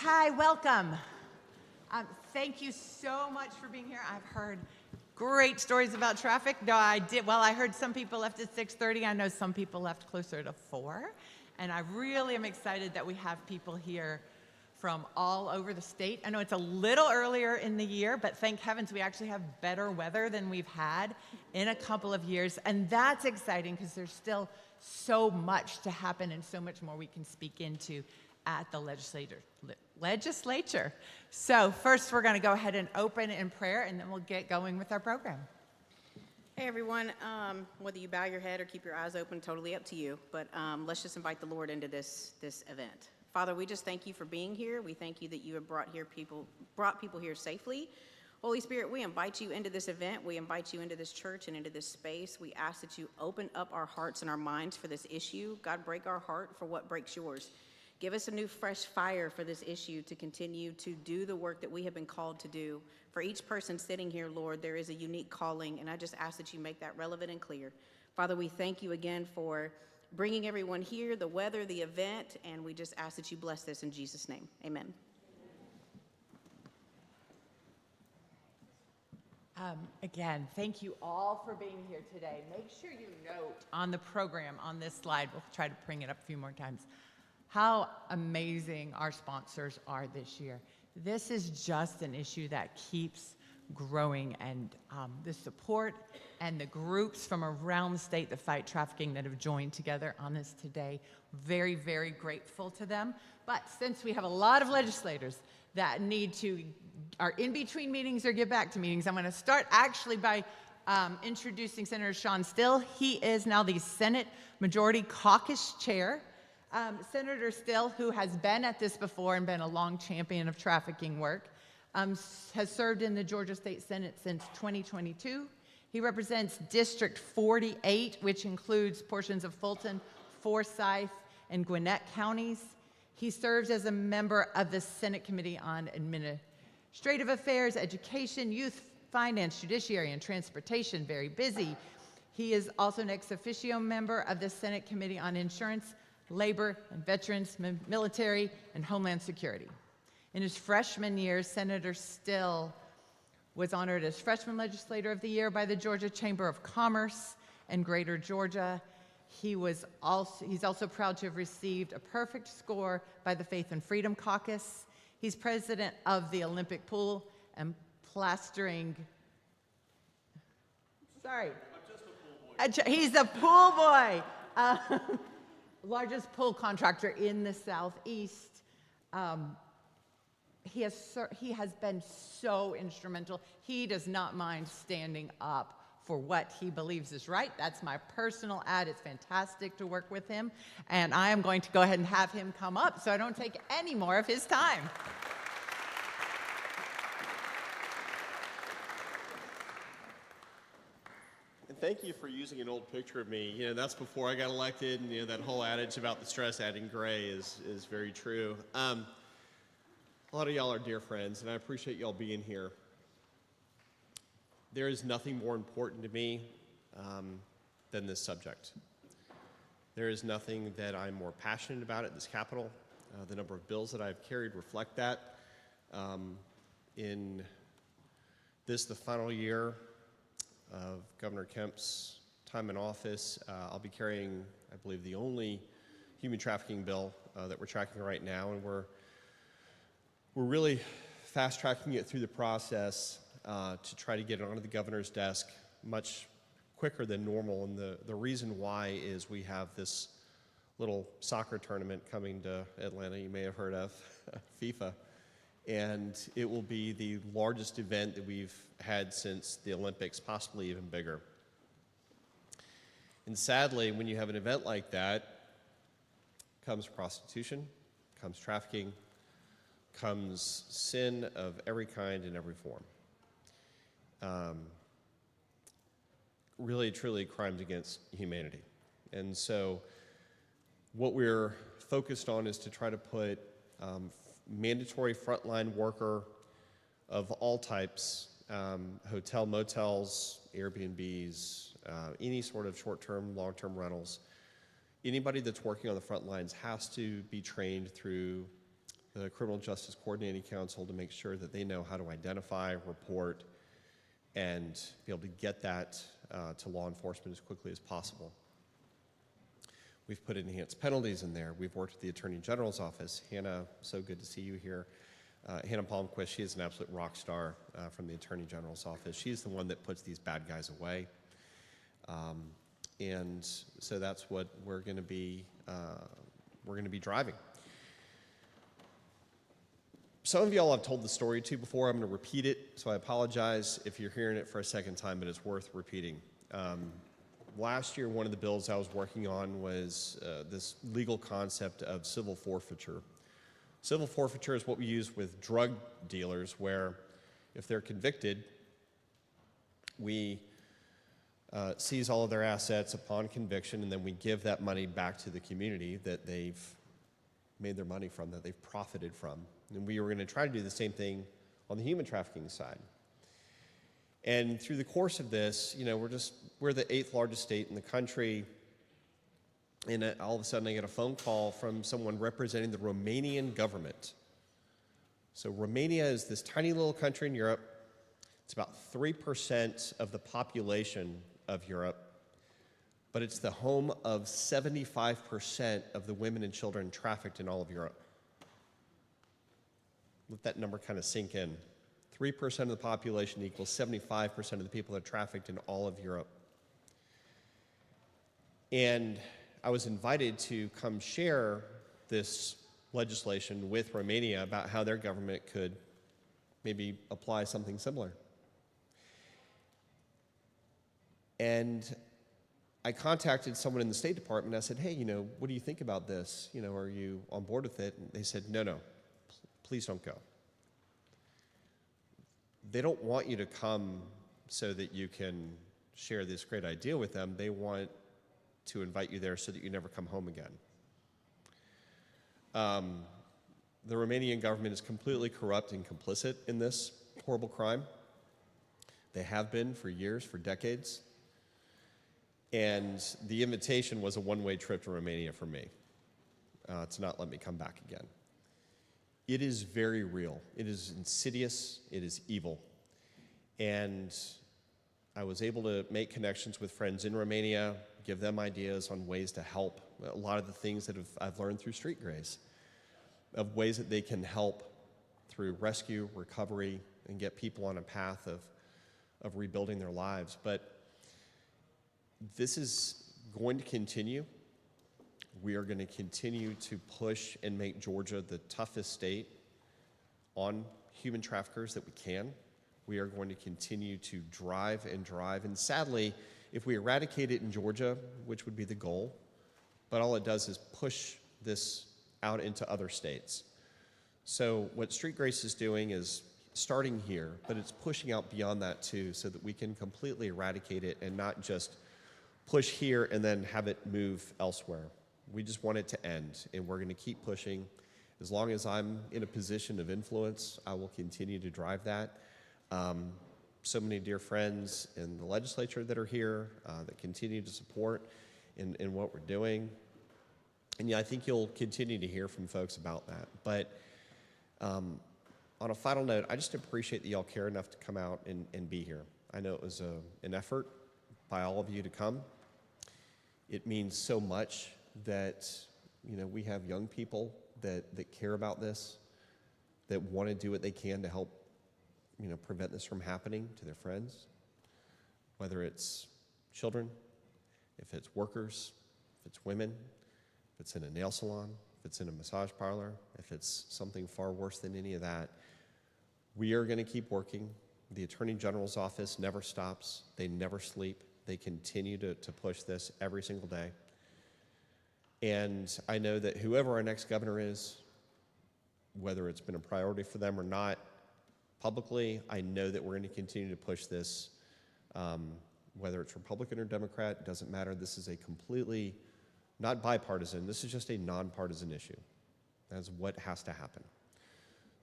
Hi, welcome. Thank you so much for being here. I've heard great stories about traffic. No, I heard some people left at 6:30. I know some people left closer to 4. And I really am excited that we have people here from all over the state. I know it's a little earlier in the year, but thank heavens we actually have better weather than we've had in a couple of years. And that's exciting because there's still so much to happen and so much more we can speak into at the legislature. So first we're going to go ahead and open in prayer, and then we'll get going with our program. Hey everyone, whether you bow your head or keep your eyes open, totally up to you, but let's just invite the Lord into this event. Father, we just thank you for being here. We thank you that you have brought people here safely. Holy Spirit, we invite you into this event. We invite you into this church and into this space. We ask that you open up our hearts and our minds for this issue. God, break our heart for what breaks yours. Give us a new fresh fire for this issue to continue to do the work that we have been called to do. For each person sitting here, Lord, there is a unique calling, and I just ask that you make that relevant and clear. Father, we thank you again for bringing everyone here, the weather, the event, and we just ask that you bless this in Jesus' name. Amen. Again, thank you all for being here today. Make sure you note on the program, on this slide, we'll try to bring it up a few more times, how amazing our sponsors are this year. This is just an issue that keeps growing, and the support and the groups from around the state that fight trafficking that have joined together on this today, very, very grateful to them. But since we have a lot of legislators that are in between meetings or get back to meetings, I'm going to start actually by introducing Senator Sean Still. He is now the Senate Majority Caucus Chair. Senator Still, who has been at this before and been a long champion of trafficking work, has served in the Georgia State Senate since 2022. He represents District 48, which includes portions of Fulton, Forsyth, and Gwinnett counties. He serves as a member of the Senate Committee on Administrative Affairs, Education, Youth, Finance, Judiciary, and Transportation, very busy. He is also an ex officio member of the Senate Committee on Insurance, Labor, and Veterans, Military, and Homeland Security. In his freshman year, Senator Still was honored as Freshman Legislator of the Year by the Georgia Chamber of Commerce and Greater Georgia. He's also proud to have received a perfect score by the Faith and Freedom Caucus. He's president of the Olympic Pool and Plastering. Sorry. I'm just a pool boy. He's a pool boy. Largest pool contractor in the Southeast. He has been so instrumental. He does not mind standing up for what he believes is right. That's my personal ad. It's fantastic to work with him. And I am going to go ahead and have him come up so I don't take any more of his time. And thank you for using an old picture of me. You know, that's before I got elected, and that whole adage about the stress adding gray is very true. A lot of y'all are dear friends, and I appreciate y'all being here. There is nothing more important to me than this subject. There is nothing that I'm more passionate about at this Capitol. The number of bills that I've carried reflect that. In this, the final year of Governor Kemp's time in office, I'll be carrying, I believe, the only human trafficking bill that we're tracking right now, and we're really fast-tracking it through the process to try to get it onto the governor's desk much quicker than normal. And the reason why is we have this little soccer tournament coming to Atlanta, you may have heard of, FIFA. And it will be the largest event that we've had since the Olympics, possibly even bigger. And sadly, when you have an event like that, comes prostitution, comes trafficking, comes sin of every kind and every form. Really, truly crimes against humanity. And so what we're focused on is to try to put mandatory frontline worker of all types, hotel, motels, Airbnbs, any sort of short-term, long-term rentals. Anybody that's working on the front lines has to be trained through the Criminal Justice Coordinating Council to make sure that they know how to identify, report, and be able to get that to law enforcement as quickly as possible. We've put enhanced penalties in there. We've worked with the Attorney General's office. Hannah, so good to see you here. Hannah Palmquist, she is an absolute rock star from the Attorney General's office. She's the one that puts these bad guys away. And so that's what we're going to be driving. Some of y'all I've told the story to before. I'm going to repeat it, so I apologize if you're hearing it for a second time, but it's worth repeating. Last year, one of the bills I was working on was this legal concept of civil forfeiture. Civil forfeiture is what we use with drug dealers, where if they're convicted, we seize all of their assets upon conviction, and then we give that money back to the community that they've made their money from, that they've profited from. And we were going to try to do the same thing on the human trafficking side. And through the course of this, you know, we're the 8th largest state in the country, and all of a sudden I get a phone call from someone representing the Romanian government. So Romania is this tiny little country in Europe. It's about 3% of the population of Europe, but it's the home of 75% of the women and children trafficked in all of Europe. Let that number kind of sink in. 3% of the population equals 75% of the people that are trafficked in all of Europe. And I was invited to come share this legislation with Romania about how their government could maybe apply something similar. And I contacted someone in the State Department. I said, hey, you know, what do you think about this? You know, are you on board with it? And they said, no, please don't go. They don't want you to come so that you can share this great idea with them. They want to invite you there so that you never come home again. The Romanian government is completely corrupt and complicit in this horrible crime. They have been for years, for decades. And the invitation was a one-way trip to Romania for me, to not let me come back again. It is very real. It is insidious. It is evil. And I was able to make connections with friends in Romania, give them ideas on ways to help. A lot of the things that I've learned through Street Grace, of ways that they can help through rescue, recovery, and get people on a path of rebuilding their lives. But this is going to continue. We are going to continue to push and make Georgia the toughest state on human traffickers that we can. We are going to continue to drive. And sadly, if we eradicate it in Georgia, which would be the goal, but all it does is push this out into other states. So what Street Grace is doing is starting here, but it's pushing out beyond that too, so that we can completely eradicate it and not just push here and then have it move elsewhere. We just want it to end, and we're going to keep pushing. As long as I'm in a position of influence, I will continue to drive that. So many dear friends in the legislature that are here that continue to support in what we're doing. And yeah, I think you'll continue to hear from folks about that. But on a final note, I just appreciate that y'all care enough to come out and be here. I know it was an effort by all of you to come. It means so much that, you know, we have young people that care about this, that want to do what they can to help, you know, prevent this from happening to their friends, whether it's children, if it's workers, if it's women, if it's in a nail salon, if it's in a massage parlor, if it's something far worse than any of that. We are going to keep working. The Attorney General's office never stops. They never sleep. They continue to push this every single day. And I know that whoever our next governor is, whether it's been a priority for them or not, publicly, I know that we're going to continue to push this, whether it's Republican or Democrat, doesn't matter. This is a completely, not bipartisan, this is just a nonpartisan issue. That's what has to happen.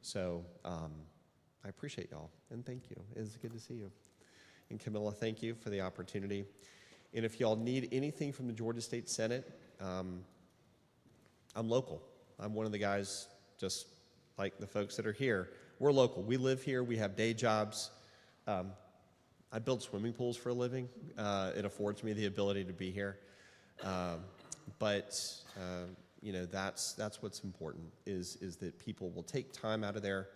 So I appreciate y'all, and thank you. It's good to see you. And Camilla, thank you for the opportunity. And if y'all need anything from the Georgia State Senate, I'm local. I'm one of the guys just like the folks that are here, we're local. We live here. We have day jobs. I build swimming pools for a living. It affords me the ability to be here. But that's what's important is that people will take time out of their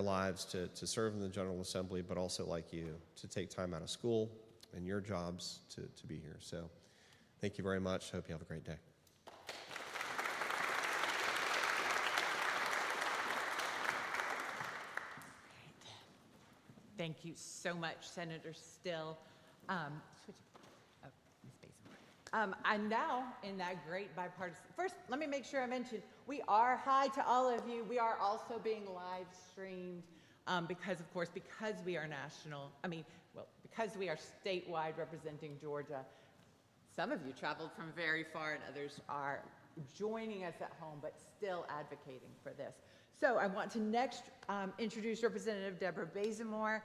lives to serve in the General Assembly, but also, like you, to take time out of school and your jobs to be here. So thank you very much. Hope you have a great day. Thank you so much, Senator Still. Ms. Bazemore. I'm now in that great bipartisan. First, let me make sure I mention, hi to all of you. We are also being live streamed because we are because we are statewide representing Georgia. Some of you traveled from very far and others are joining us at home, but still advocating for this. So I want to next introduce Representative Deborah Bazemore.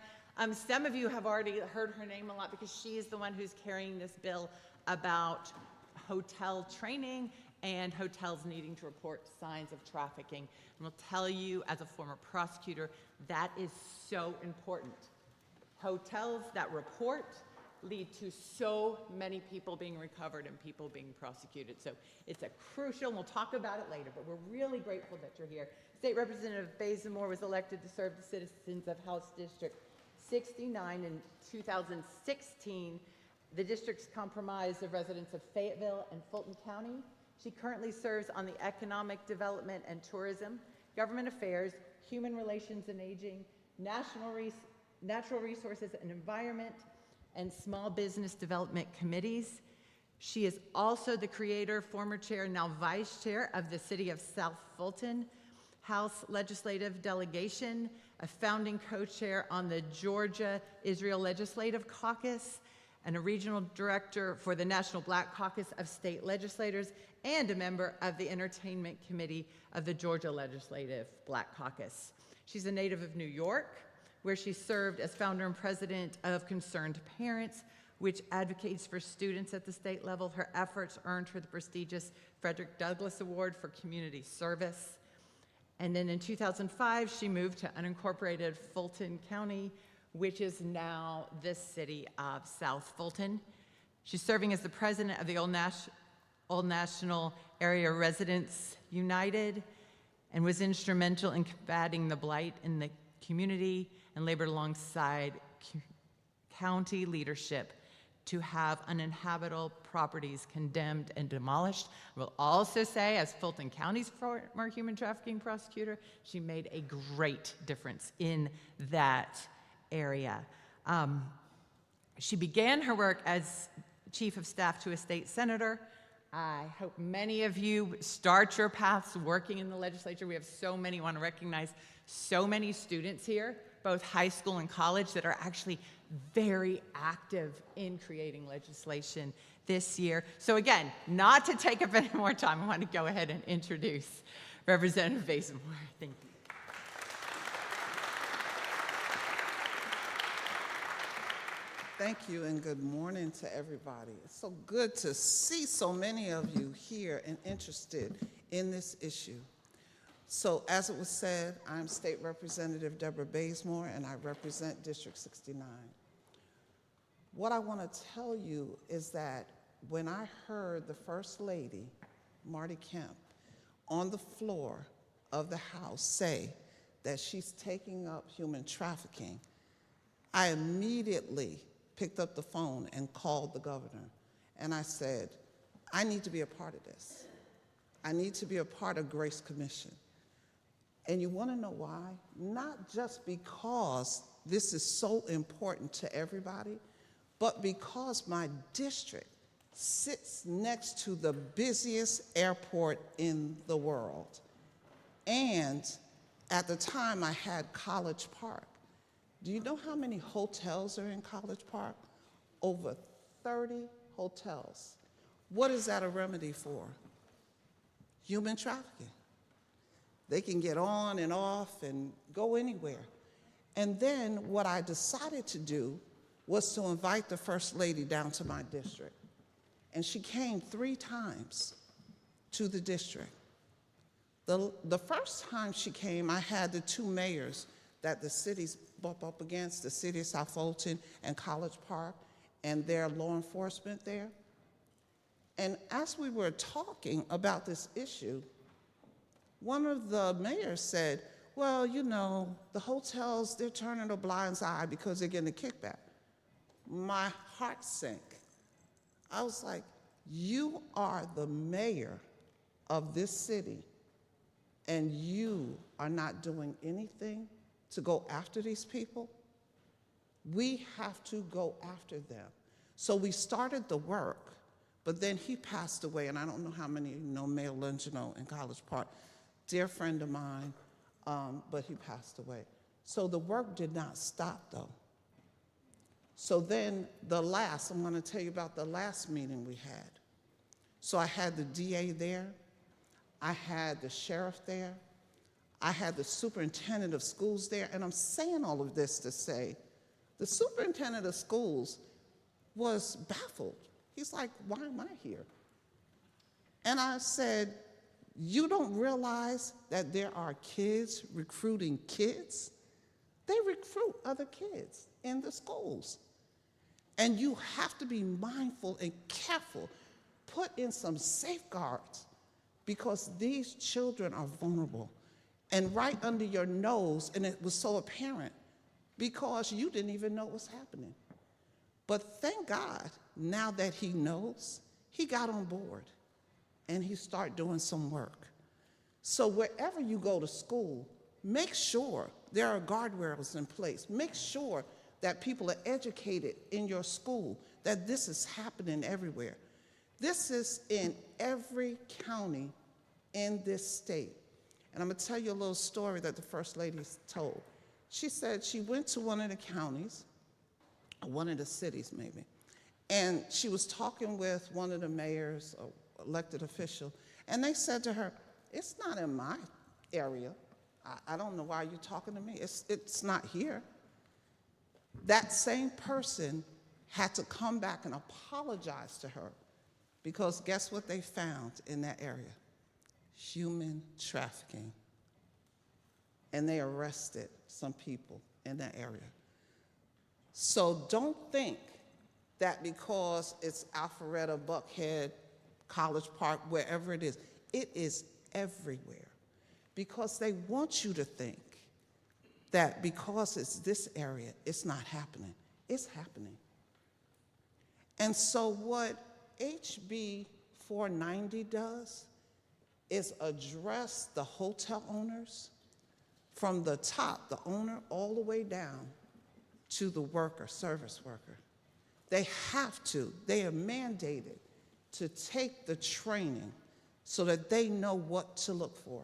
Some of you have already heard her name a lot because she is the one who's carrying this bill about hotel training and hotels needing to report signs of trafficking. And we'll tell you, as a former prosecutor, that is so important. Hotels that report lead to so many people being recovered and people being prosecuted. So it's a crucial, and we'll talk about it later, but we're really grateful that you're here. State Representative Bazemore was elected to serve the citizens of House District 69 in 2016. The district's comprised of residents of Fayetteville and Fulton County. She currently serves on the Economic Development and Tourism, Government Affairs, Human Relations and Aging, Natural Resources and Environment, and Small Business Development Committees. She is also the creator, former chair, now vice chair of the City of South Fulton House Legislative Delegation, a founding co-chair on the Georgia-Israel Legislative Caucus, and a regional director for the National Black Caucus of State Legislators, and a member of the Entertainment Committee of the Georgia Legislative Black Caucus. She's a native of New York, where she served as founder and president of Concerned Parents, which advocates for students at the state level. Her efforts earned her the prestigious Frederick Douglass Award for Community Service. And then in 2005, she moved to unincorporated Fulton County, which is now the city of South Fulton. She's serving as the president of the Old National Area Residents United and was instrumental in combating the blight in the community and labored alongside county leadership to have uninhabitable properties condemned and demolished. I will also say, as Fulton County's former human trafficking prosecutor, she made a great difference in that area. She began her work as chief of staff to a state senator. I hope many of you start your paths working in the legislature. We have so many, want to recognize so many students here, both high school and college, that are actually very active in creating legislation this year. So again, not to take up any more time, I want to go ahead and introduce Representative Bazemore. Thank you. Thank you and good morning to everybody. It's so good to see so many of you here and interested in this issue. So as it was said, I'm State Representative Deborah Bazemore and I represent District 69. What I want to tell you is that when I heard the First Lady, Marty Kemp, on the floor of the House say that she's taking up human trafficking, I immediately picked up the phone and called the governor. And I said, I need to be a part of this. I need to be a part of Grace Commission. And you want to know why? Not just because this is so important to everybody, but because my district sits next to the busiest airport in the world. And at the time I had College Park. Do you know how many hotels are in College Park? Over 30 hotels. What is that a remedy for? Human trafficking. They can get on and off and go anywhere. And then what I decided to do was to invite the First Lady down to my district. And she came 3 times to the district. The first time she came, I had the two mayors that the cities bump up against, the city of South Fulton and College Park, and their law enforcement there. And as we were talking about this issue, one of the mayors said, well, you know, the hotels, they're turning a blind eye because they're getting a kickback. My heart sank. I was like, you are the mayor of this city, and you are not doing anything to go after these people? We have to go after them. So we started the work, but then he passed away, and I don't know how many of you know Mayor Longino in College Park, dear friend of mine, but he passed away. So the work did not stop, though. So then I'm going to tell you about the last meeting we had. So I had the DA there, I had the sheriff there, I had the superintendent of schools there, and I'm saying all of this to say, the superintendent of schools was baffled. He's like, why am I here? And I said, you don't realize that there are kids recruiting kids? They recruit other kids in the schools. And you have to be mindful and careful, put in some safeguards, because these children are vulnerable. And right under your nose, and it was so apparent, because you didn't even know what was happening. But thank God, now that he knows, he got on board, and he started doing some work. So wherever you go to school, make sure there are guardrails in place. Make sure that people are educated in your school, that this is happening everywhere. This is in every county in this state. And I'm going to tell you a little story that the First Lady told. She said she went to one of the counties, or one of the cities maybe, and she was talking with one of the mayors or elected official, and they said to her, it's not in my area. I don't know why you're talking to me. It's not here. That same person had to come back and apologize to her, because guess what they found in that area? Human trafficking. And they arrested some people in that area. So don't think that because it's Alpharetta, Buckhead, College Park, wherever it is everywhere. Because they want you to think that because it's this area, it's not happening. It's happening. And so what HB 490 does is address the hotel owners from the top, the owner, all the way down to the worker, service worker. They have to, they are mandated to take the training so that they know what to look for.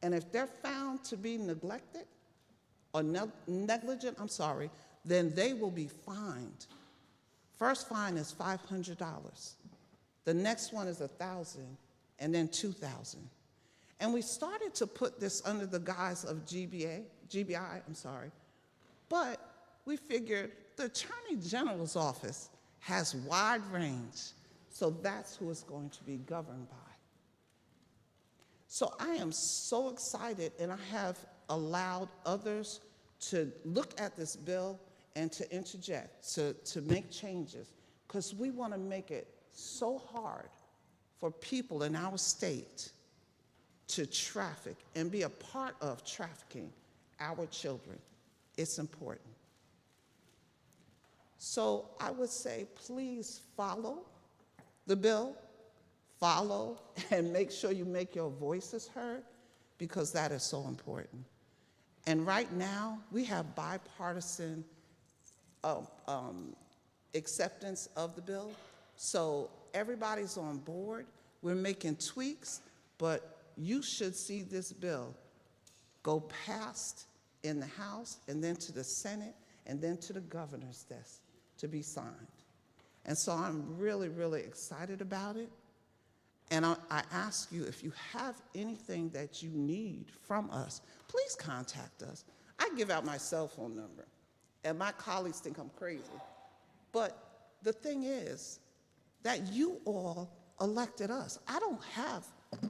And if they're found to be neglected or negligent, then they will be fined. First fine is $500. The next one is $1,000, and then $2,000. And we started to put this under the guise of GBI, but we figured the Attorney General's office has wide range, so that's who it's going to be governed by. So I am so excited, and I have allowed others to look at this bill and to interject, to make changes, because we want to make it so hard for people in our state to traffic and be a part of trafficking our children. It's important. So I would say, please follow the bill, follow, and make sure you make your voices heard, because that is so important. And right now, we have bipartisan acceptance of the bill. So everybody's on board. We're making tweaks, but you should see this bill go past in the House, and then to the Senate, and then to the governor's desk to be signed. And so I'm really, really excited about it. And I ask you, if you have anything that you need from us, please contact us. I give out my cell phone number, and my colleagues think I'm crazy. But the thing is that you all elected us. I don't have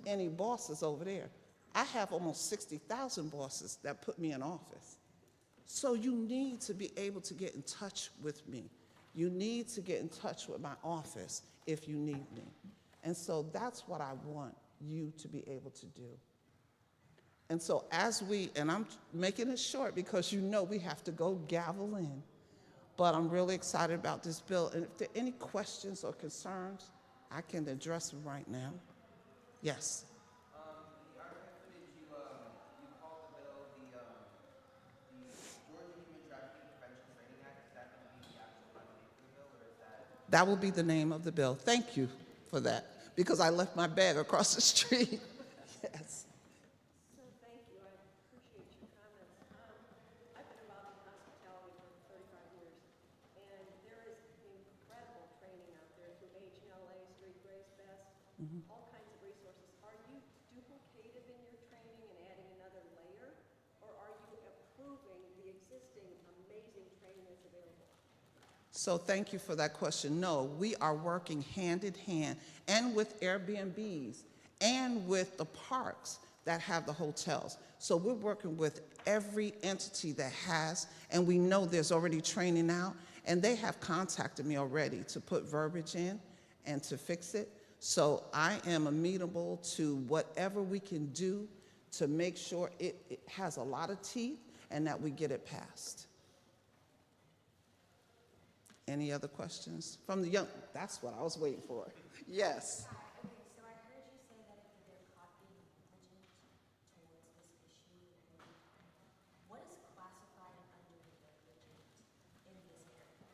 any bosses over there. I have almost 60,000 bosses that put me in office. So you need to be able to get in touch with me. You need to get in touch with my office if you need me. And so that's what I want you to be able to do. And so and I'm making it short because you know we have to go gavel in, but I'm really excited about this bill. And if there are any questions or concerns, I can address them right now. Yes. The archive footage you called the bill the Georgia Human Trafficking Prevention Training Act. Is that going to be the actual final name for the bill, or is that? That will be the name of the bill. Thank you for that, because I left my bag across the street. Yes. So thank you. I appreciate your comments. I've been involved in hospitality for 35 years, and there is incredible training out there through HLA, Street Grace Best, all kinds of resources. Are you duplicative in your training and adding another layer, or are you approving the existing amazing training that's available? So thank you for that question. No, we are working hand in hand, and with Airbnbs and with the parks that have the hotels. So we're working with every entity that has, and we know there's already training now, and they have contacted me already to put verbiage in and to fix it. So I am amenable to whatever we can do to make sure it has a lot of teeth and that we get it passed. Any other questions? From the young, that's what I was waiting for. Yes. Hi. Okay, so I heard you say that if they're caught being negligent towards this issue, what is classified under negligent in this area?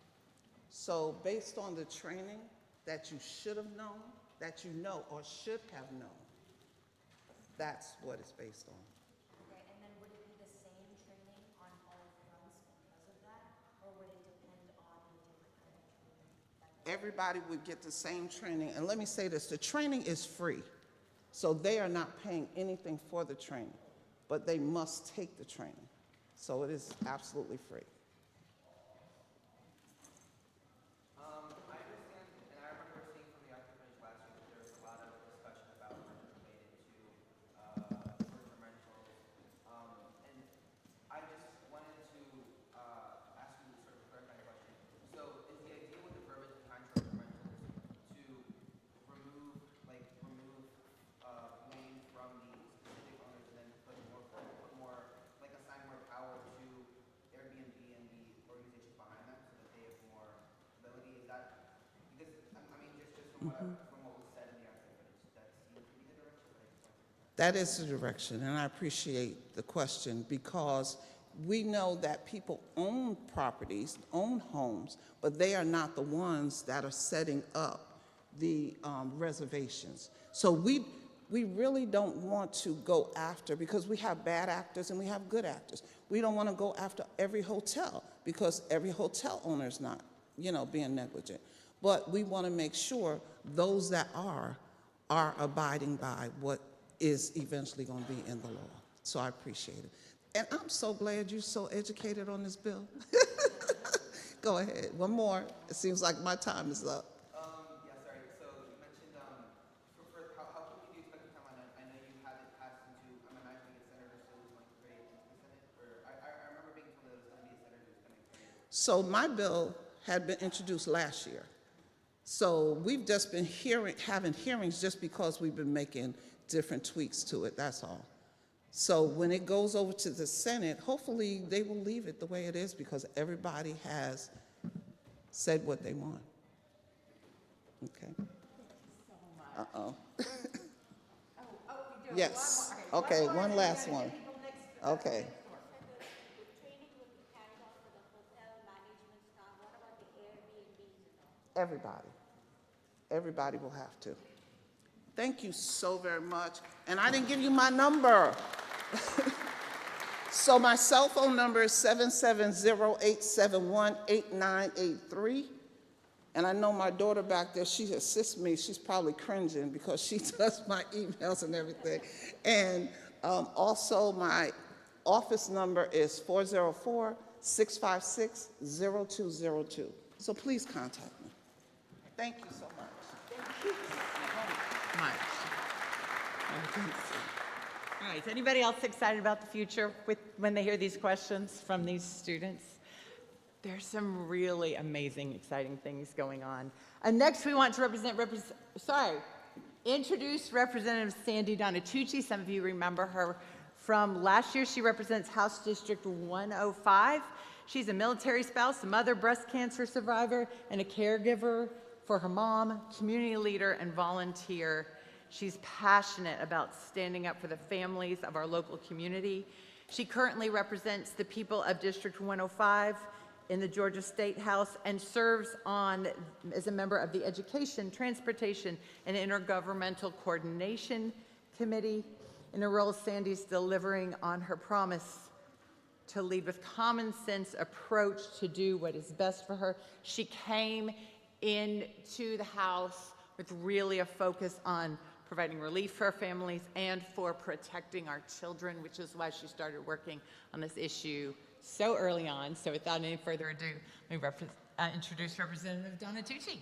So based on the training that you should have known, that you know or should have known, that's what it's based on. Okay, and then would it be the same training on all fronts because of that, or would it depend on the different kind of training? Everybody would get the same training. And let me say this, the training is free. So they are not paying anything for the training, but they must take the training. So it is absolutely free. I understand, and I remember seeing from the archive footage last year that there was a lot of discussion about money related to short-term rentals. And I just wanted to ask you sort of a clarifying question. So is the idea with the verbiage behind short-term rentals to remove blame from the specific owners and then put more, like assign more power to Airbnb and the organizations behind them so that they have more ability? Is that, because, I mean, just from what was said in the article, that seems to be the direction, but I just wanted to. That is the direction, and I appreciate the question because we know that people own properties, own homes, but they are not the ones that are setting up the reservations. So we really don't want to go after, because we have bad actors and we have good actors. We don't want to go after every hotel because every hotel owner is not, being negligent. But we want to make sure those that are abiding by what is eventually going to be in the law. So I appreciate it. And I'm so glad you're so educated on this bill. Go ahead. One more. It seems like my time is up. Yeah, sorry. So you mentioned, for how quickly do you expect the timeline? I know you had it passed into, I'm imagining it's Senator Still who's going to create it into the Senate, or I remember being told that it was going to be a senator who's going to create it. So my bill had been introduced last year. So we've just been having hearings just because we've been making different tweaks to it, that's all. So when it goes over to the Senate, hopefully they will leave it the way it is because everybody has said what they want. Okay. Uh-oh. We do. Yes. One more. Okay, more, one and last then one. people next- Okay. The training will be carried out for the hotel management staff. What about the Airbnbs? Everybody. Everybody will have to. Thank you so very much. And I didn't give you my number. So my cell phone number is 770-871-8983. And I know my daughter back there, she assists me. She's probably cringing because she does my emails and everything. And also my office number is 404-656-0202. So please contact me. Thank you so much. Much. All right, is anybody else excited about the future when they hear these questions from these students? There's some really amazing, exciting things going on. And next we want to introduce Representative Sandy Donatucci. Some of you remember her from last year. She represents House District 105. She's a military spouse, a mother, breast cancer survivor, and a caregiver for her mom, community leader, and volunteer. She's passionate about standing up for the families of our local community. She currently represents the people of District 105 in the Georgia State House and serves as a member of the Education, Transportation, and Intergovernmental Coordination Committee. In a role, Sandy's delivering on her promise to lead with common sense approach to do what is best for her. She came into the House with really a focus on providing relief for our families and for protecting our children, which is why she started working on this issue so early on. So without any further ado, let me introduce Representative Donatucci.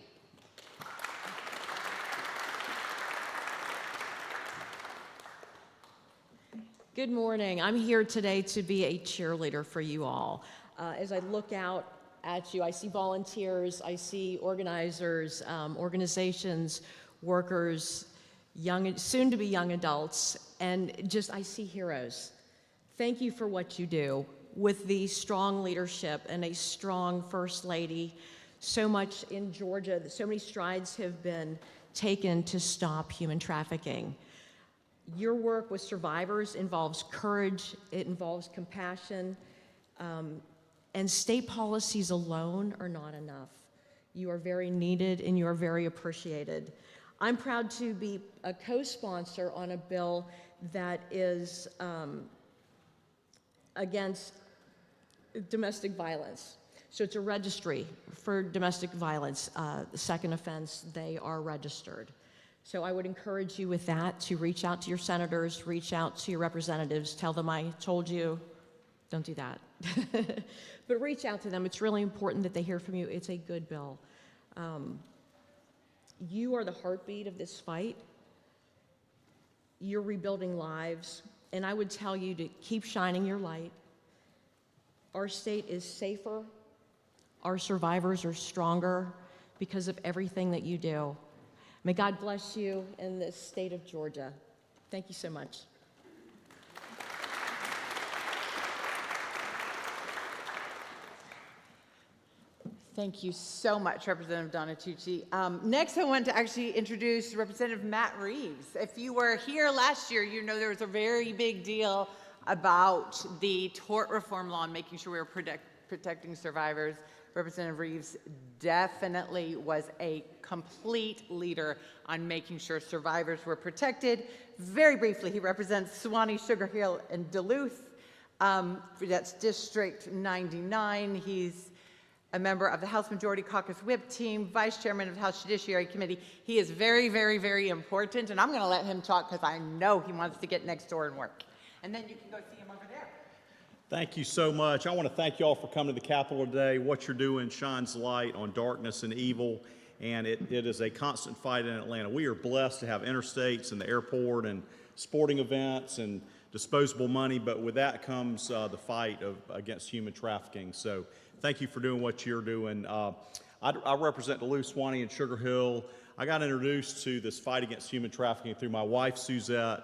Good morning. I'm here today to be a cheerleader for you all. As I look out at you, I see volunteers, I see organizers, organizations, workers, soon-to-be young adults, and I see heroes. Thank you for what you do. With the strong leadership and a strong First Lady, so much in Georgia, so many strides have been taken to stop human trafficking. Your work with survivors involves courage, it involves compassion, and state policies alone are not enough. You are very needed and you are very appreciated. I'm proud to be a co-sponsor on a bill that is against domestic violence. So it's a registry for domestic violence. The second offense, they are registered. So I would encourage you with that to reach out to your senators, reach out to your representatives, tell them I told you, don't do that. But reach out to them. It's really important that they hear from you. It's a good bill. You are the heartbeat of this fight. You're rebuilding lives. And I would tell you to keep shining your light. Our state is safer. Our survivors are stronger because of everything that you do. May God bless you in the state of Georgia. Thank you so much. Thank you so much, Representative Donatucci. Next, I want to actually introduce Representative Matt Reeves. If you were here last year, you know there was a very big deal about the tort reform law and making sure we were protecting survivors. Representative Reeves definitely was a complete leader on making sure survivors were protected. Very briefly, he represents Suwannee, Sugar Hill, and Duluth. That's District 99. He's a member of the House Majority Caucus Whip Team, Vice Chairman of the House Judiciary Committee. He is very, very, very important, and I'm going to let him talk because I know he wants to get next door and work. And then you can go see him over there. Thank you so much. I want to thank you all for coming to the Capitol today. What you're doing shines light on darkness and evil, and it is a constant fight in Atlanta. We are blessed to have interstates and the airport and sporting events and disposable money, but with that comes the fight against human trafficking. So thank you for doing what you're doing. I represent Duluth, Suwannee, and Sugar Hill. I got introduced to this fight against human trafficking through my wife, Suzette.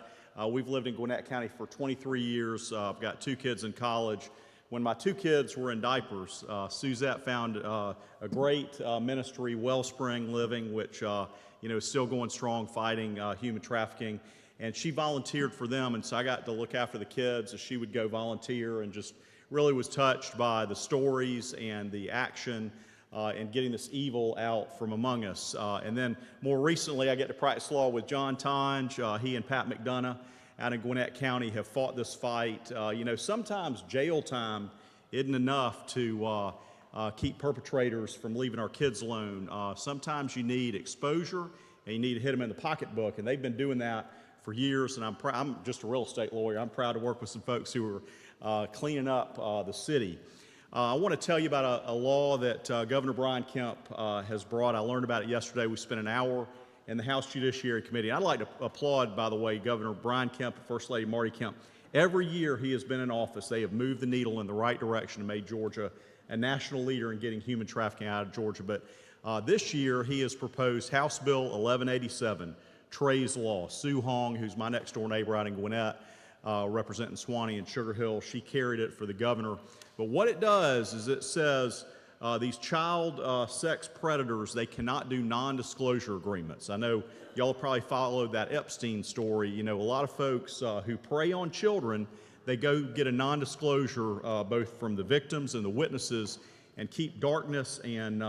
We've lived in Gwinnett County for 23 years. I've got 2 kids in college. When my 2 kids were in diapers, Suzette found a great ministry, Wellspring Living, which is still going strong fighting human trafficking. And she volunteered for them, and so I got to look after the kids as she would go volunteer, and just really was touched by the stories and the action and getting this evil out from among us. And then more recently, I get to practice law with John Tonge. He and Pat McDonough out in Gwinnett County have fought this fight. Sometimes jail time isn't enough to keep perpetrators from leaving our kids alone. Sometimes you need exposure, and you need to hit them in the pocketbook, and they've been doing that for years. And I'm just a real estate lawyer. I'm proud to work with some folks who are cleaning up the city. I want to tell you about a law that Governor Brian Kemp has brought. I learned about it yesterday. We spent an hour and the House Judiciary Committee. I'd like to applaud, by the way, Governor Brian Kemp and First Lady Marty Kemp. Every year he has been in office, they have moved the needle in the right direction and made Georgia a national leader in getting human trafficking out of Georgia. But this year he has proposed House Bill 1187, Trey's Law. Sue Hong, who's my next door neighbor out in Gwinnett, representing Swanee and Sugar Hill, she carried it for the governor. But what it does is it says these child sex predators, they cannot do non-disclosure agreements. I know y'all probably followed that Epstein story. You know, a lot of folks who prey on children, they go get a non-disclosure both from the victims and the witnesses and keep darkness and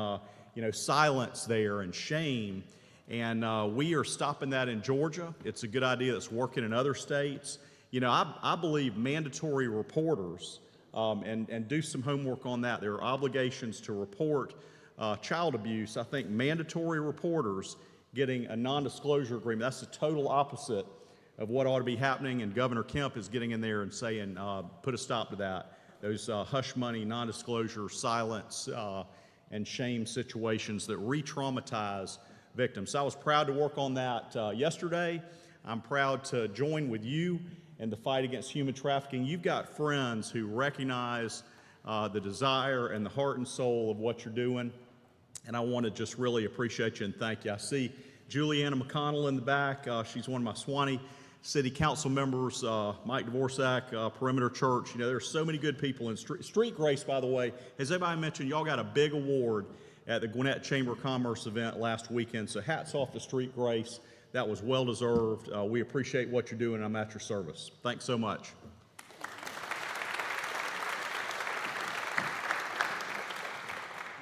silence there and shame. And we are stopping that in Georgia. It's a good idea that's working in other states. You know, I believe mandatory reporters, and do some homework on that. There are obligations to report child abuse. I think mandatory reporters getting a non-disclosure agreement, that's the total opposite of what ought to be happening, and Governor Kemp is getting in there and saying, put a stop to that. Those hush money, non-disclosure, silence, and shame situations that re-traumatize victims. So I was proud to work on that yesterday. I'm proud to join with you in the fight against human trafficking. You've got friends who recognize the desire and the heart and soul of what you're doing, and I want to just really appreciate you and thank you. I see Juliana McConnell in the back. She's one of my Swanee City Council members, Mike Dvorak, Perimeter Church. You know, there's so many good people in Street Grace, by the way. As everybody mentioned, y'all got a big award at the Gwinnett Chamber of Commerce event last weekend, so hats off to Street Grace. That was well deserved. We appreciate what you're doing. I'm at your service. Thanks so much.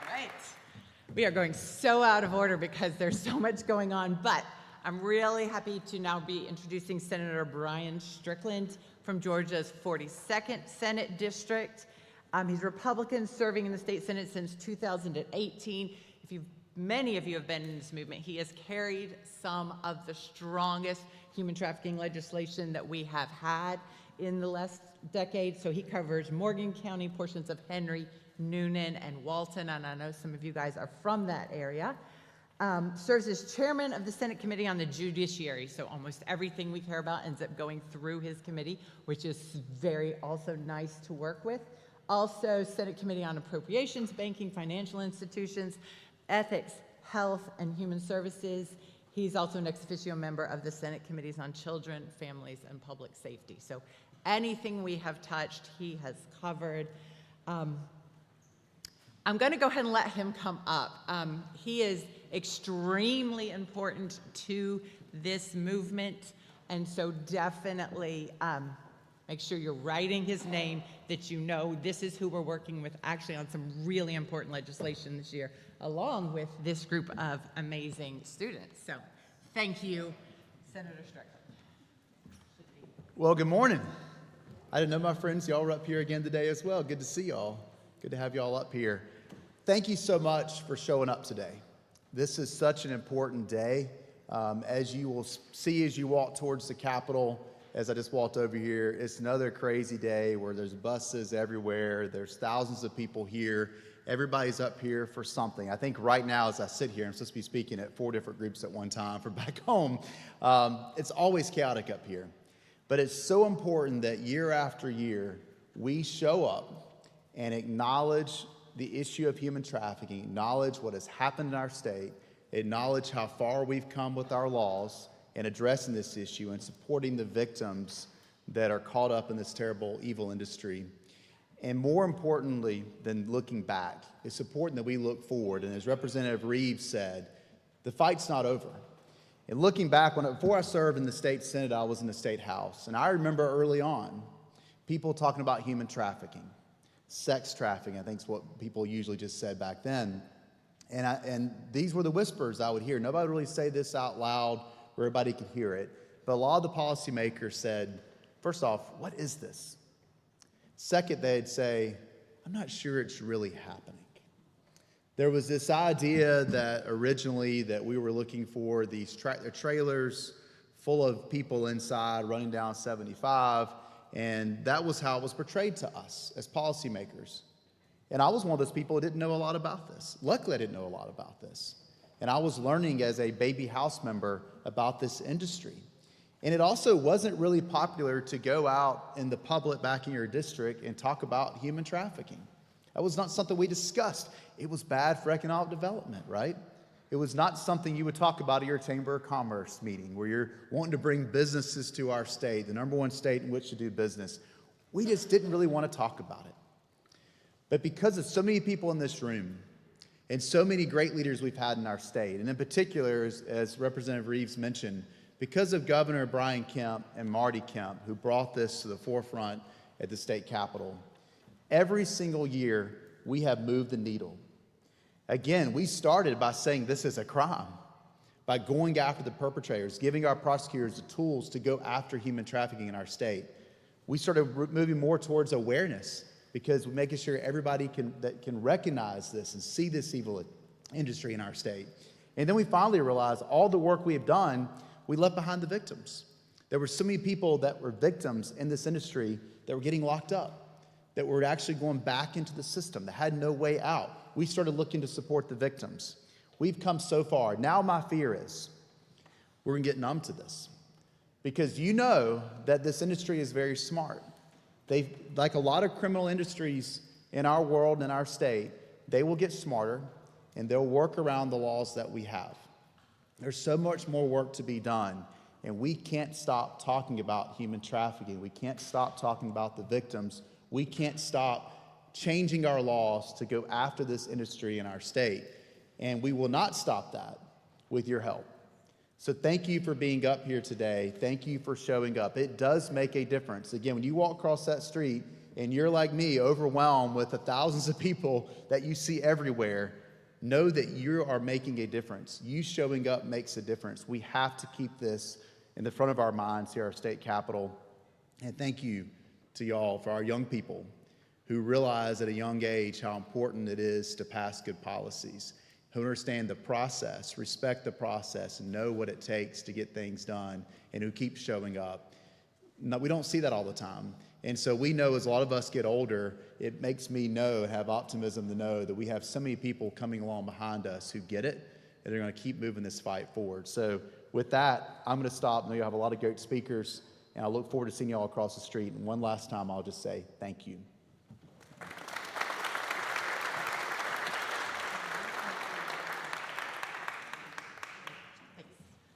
All right. We are going so out of order because there's so much going on, but I'm really happy to now be introducing Senator Brian Strickland from Georgia's 42nd Senate District. He's Republican, serving in the state Senate since 2018. Many of you have been in this movement. He has carried some of the strongest human trafficking legislation that we have had in the last decade. So he covers Morgan County, portions of Henry, Noonan, and Walton, and I know some of you guys are from that area. Serves as chairman of the Senate Committee on the Judiciary, so almost everything we care about ends up going through his committee, which is very also nice to work with. Also, Senate Committee on Appropriations, Banking, Financial Institutions, Ethics, Health, and Human Services. He's also an ex officio member of the Senate Committees on Children, Families, and Public Safety. So anything we have touched, he has covered. I'm going to go ahead and let him come up. He is extremely important to this movement, and so definitely make sure you're writing his name, that you know this is who we're working with actually on some really important legislation this year, along with this group of amazing students. So thank you, Senator Strickland. Well, good morning. I didn't know my friends, y'all were up here again today as well. Good to see y'all. Good to have y'all up here. Thank you so much for showing up today. This is such an important day. As you will see as you walk towards the Capitol, as I just walked over here, it's another crazy day where there's buses everywhere. There's thousands of people here. Everybody's up here for something. I think right now as I sit here, I'm supposed to be speaking at 4 different groups at one time for back home. It's always chaotic up here. But it's so important that year after year, we show up and acknowledge the issue of human trafficking, acknowledge what has happened in our state, acknowledge how far we've come with our laws in addressing this issue and supporting the victims that are caught up in this terrible, evil industry. And more importantly than looking back, it's important that we look forward. And as Representative Reeves said, the fight's not over. And looking back, before I served in the state Senate, I was in the state House. And I remember early on, people talking about human trafficking, sex trafficking, I think is what people usually just said back then. And these were the whispers I would hear. Nobody would really say this out loud where everybody could hear it. But a lot of the policymakers said, first off, what is this? Second, they'd say, I'm not sure it's really happening. There was this idea that originally that we were looking for these trailers full of people inside running down 75, and that was how it was portrayed to us as policymakers. And I was one of those people who didn't know a lot about this. Luckily, I didn't know a lot about this. And I was learning as a baby house member about this industry. And it also wasn't really popular to go out in the public back in your district and talk about human trafficking. That was not something we discussed. It was bad for economic development, right? It was not something you would talk about at your Chamber of Commerce meeting where you're wanting to bring businesses to our state, the #1 state in which to do business. We just didn't really want to talk about it. But because of so many people in this room and so many great leaders we've had in our state, and in particular, as Representative Reeves mentioned, because of Governor Brian Kemp and Marty Kemp, who brought this to the forefront at the state capitol, every single year we have moved the needle. Again, we started by saying this is a crime, by going after the perpetrators, giving our prosecutors the tools to go after human trafficking in our state. We started moving more towards awareness because we're making sure everybody can recognize this and see this evil industry in our state. And then we finally realized all the work we have done, we left behind the victims. There were so many people that were victims in this industry that were getting locked up, that were actually going back into the system, that had no way out. We started looking to support the victims. We've come so far. Now my fear is we're going to get numb to this because you know that this industry is very smart. They, like a lot of criminal industries in our world and in our state, they will get smarter and they'll work around the laws that we have. There's so much more work to be done, and we can't stop talking about human trafficking. We can't stop talking about the victims. We can't stop changing our laws to go after this industry in our state. And we will not stop that with your help. So thank you for being up here today. Thank you for showing up. It does make a difference. Again, when you walk across that street and you're like me, overwhelmed with the thousands of people that you see everywhere, know that you are making a difference. You showing up makes a difference. We have to keep this in the front of our minds here at our state capitol. And thank you to y'all, for our young people who realize at a young age how important it is to pass good policies, who understand the process, respect the process, and know what it takes to get things done, and who keep showing up. No, we don't see that all the time. And so we know as a lot of us get older, it makes me know and have optimism to know that we have so many people coming along behind us who get it, and they're going to keep moving this fight forward. So with that, I'm going to stop. I know you have a lot of great speakers, and I look forward to seeing you all across the street. And one last time, I'll just say thank you.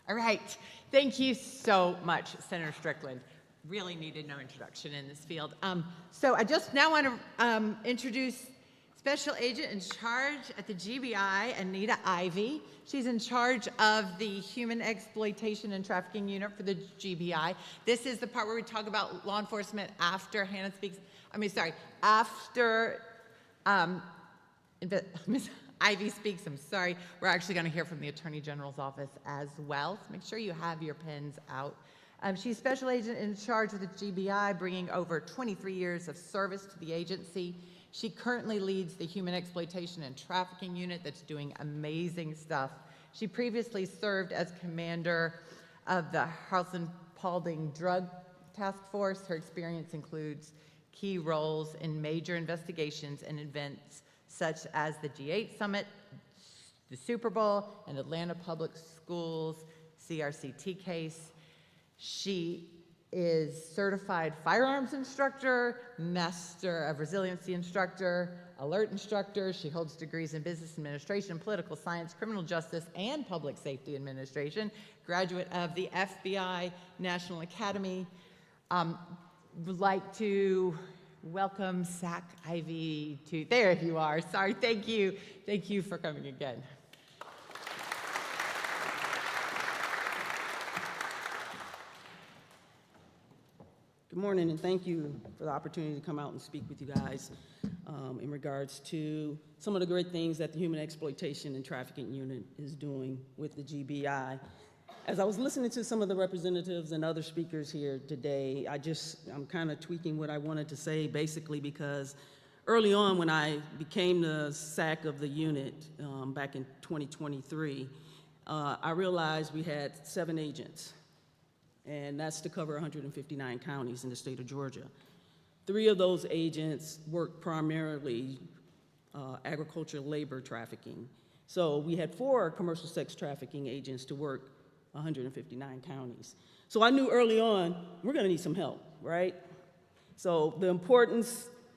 All right. Thank you so much, Senator Strickland. Really needed no introduction in this field. So I just now want to introduce Special Agent in charge at the GBI, Anita Ivey. She's in charge of the Human Exploitation and Trafficking Unit for the GBI. This is the part where we talk about law enforcement after Hannah speaks. After Ms. Ivey speaks, I'm sorry. We're actually going to hear from the Attorney General's office as well. So make sure you have your pens out. She's Special Agent in charge of the GBI, bringing over 23 years of service to the agency. She currently leads the Human Exploitation and Trafficking Unit that's doing amazing stuff. She previously served as commander of the Harrelson-Paulding Drug Task Force. Her experience includes key roles in major investigations and events such as the G8 Summit, the Super Bowl, and Atlanta Public Schools CRCT case. She is certified firearms instructor, master of resiliency instructor, alert instructor. She holds degrees in business administration, political science, criminal justice, and public safety administration. Graduate of the FBI National Academy. Would like to welcome Sac Ivey to, there you are, sorry, thank you for coming again. Good morning, and thank you for the opportunity to come out and speak with you guys in regards to some of the great things that the Human Exploitation and Trafficking Unit is doing with the GBI. As I was listening to some of the representatives and other speakers here today, I'm kind of tweaking what I wanted to say, basically because early on when I became the SAC of the unit back in 2023, I realized we had 7 agents, and that's to cover 159 counties in the state of Georgia. 3 of those agents work primarily agricultural labor trafficking, So we had 4 commercial sex trafficking agents to work 159 counties. So I knew early on, we're gonna need some help, right? So the important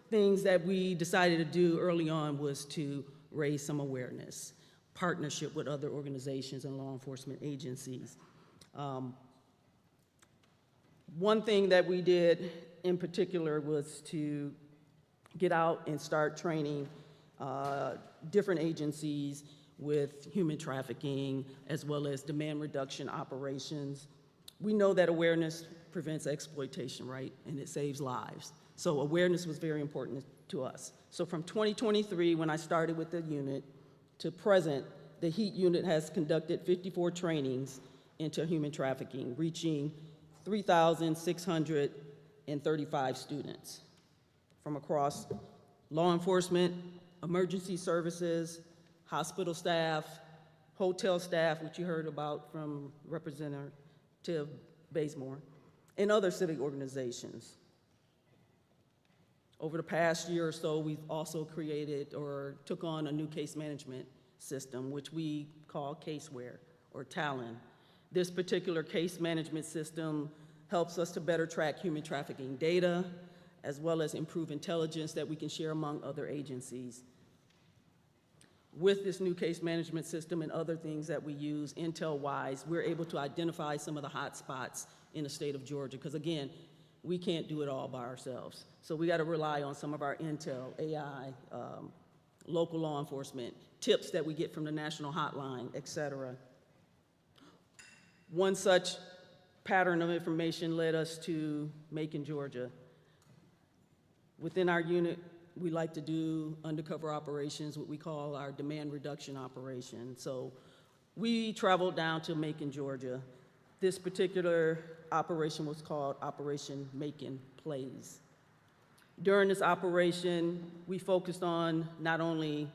things that we decided to do early on was to raise some awareness, partnership with other organizations and law enforcement agencies. One thing that we did in particular was to get out and start training different agencies with human trafficking as well as demand reduction operations. We know that awareness prevents exploitation, right? And it saves lives. So awareness was very important to us. So from 2023, when I started with the unit, to present, the HEAT unit has conducted 54 trainings into human trafficking, reaching 3,635 students from across law enforcement, emergency services, hospital staff, hotel staff, which you heard about from Representative Bazemore, and other civic organizations. Over the past year or so, we've also created or took on a new case management system, which we call Caseware or Talon. This particular case management system helps us to better track human trafficking data, as well as improve intelligence that we can share among other agencies. With this new case management system and other things that we use intel-wise, we're able to identify some of the hot spots in the state of Georgia, because again, we can't do it all by ourselves. So we got to rely on some of our intel, AI, local law enforcement, tips that we get from the national hotline, et cetera. One such pattern of information led us to Macon, Georgia. Within our unit, we like to do undercover operations, what we call our demand reduction operation. So we traveled down to Macon, Georgia. This particular operation was called Operation Macon Plays. During this operation, we focused on not only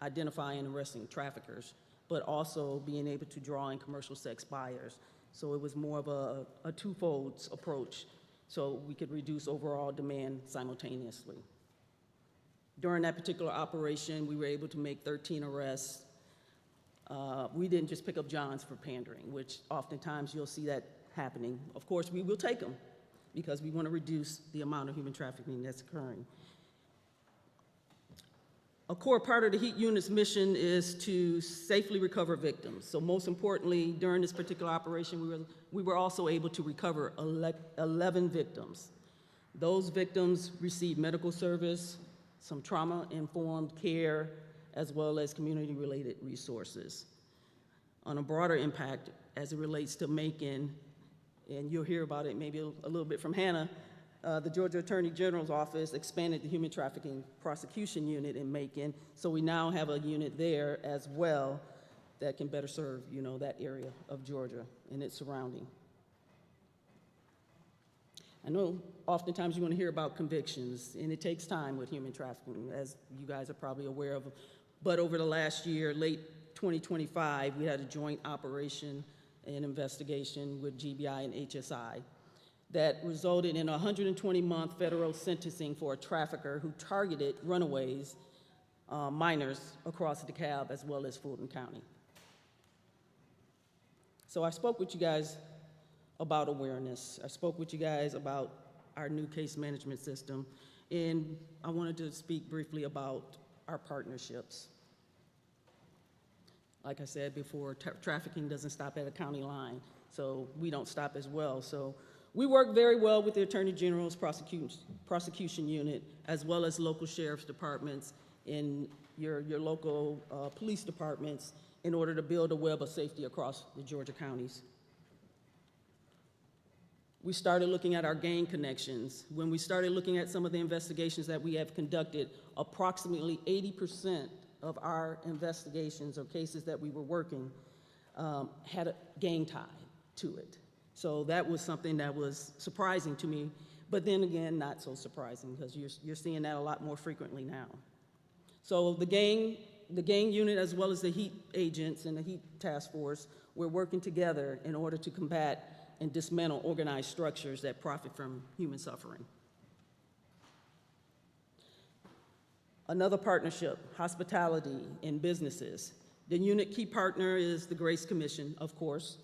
identifying and arresting traffickers, but also being able to draw in commercial sex buyers. So it was more of a twofold approach, so we could reduce overall demand simultaneously. During that particular operation, we were able to make 13 arrests. We didn't just pick up Johns for pandering, which oftentimes you'll see that happening. Of course, we will take them because we want to reduce the amount of human trafficking that's occurring. A core part of the HEAT unit's mission is to safely recover victims. So most importantly, during this particular operation, we were also able to recover 11 victims. Those victims received medical service, some trauma-informed care, as well as community-related resources. On a broader impact, as it relates to Macon, and you'll hear about it maybe a little bit from Hannah, the Georgia Attorney General's office expanded the human trafficking prosecution unit in Macon, so we now have a unit there as well that can better serve, that area of Georgia and its surrounding. I know oftentimes you want to hear about convictions, and it takes time with human trafficking, as you guys are probably aware of. But over the last year, late 2025, we had a joint operation and investigation with GBI and HSI that resulted in a 120-month federal sentencing for a trafficker who targeted runaways, minors across DeKalb as well as Fulton County. So I spoke with you guys about awareness. I spoke with you guys about our new case management system, and I wanted to speak briefly about our partnerships. Like I said before, trafficking doesn't stop at a county line, so we don't stop as well. So we work very well with the Attorney General's prosecution unit, as well as local sheriff's departments and your local police departments in order to build a web of safety across the Georgia counties. We started looking at our gang connections. When we started looking at some of the investigations that we have conducted, approximately 80% of our investigations or cases that we were working had a gang tie to it. So that was something that was surprising to me, but then again, not so surprising because you're seeing that a lot more frequently now. So the gang unit, as well as the HEAT agents and the HEAT task force, we're working together in order to combat and dismantle organized structures that profit from human suffering. Another partnership, hospitality and businesses. The unit key partner is the Grace Commission, of course,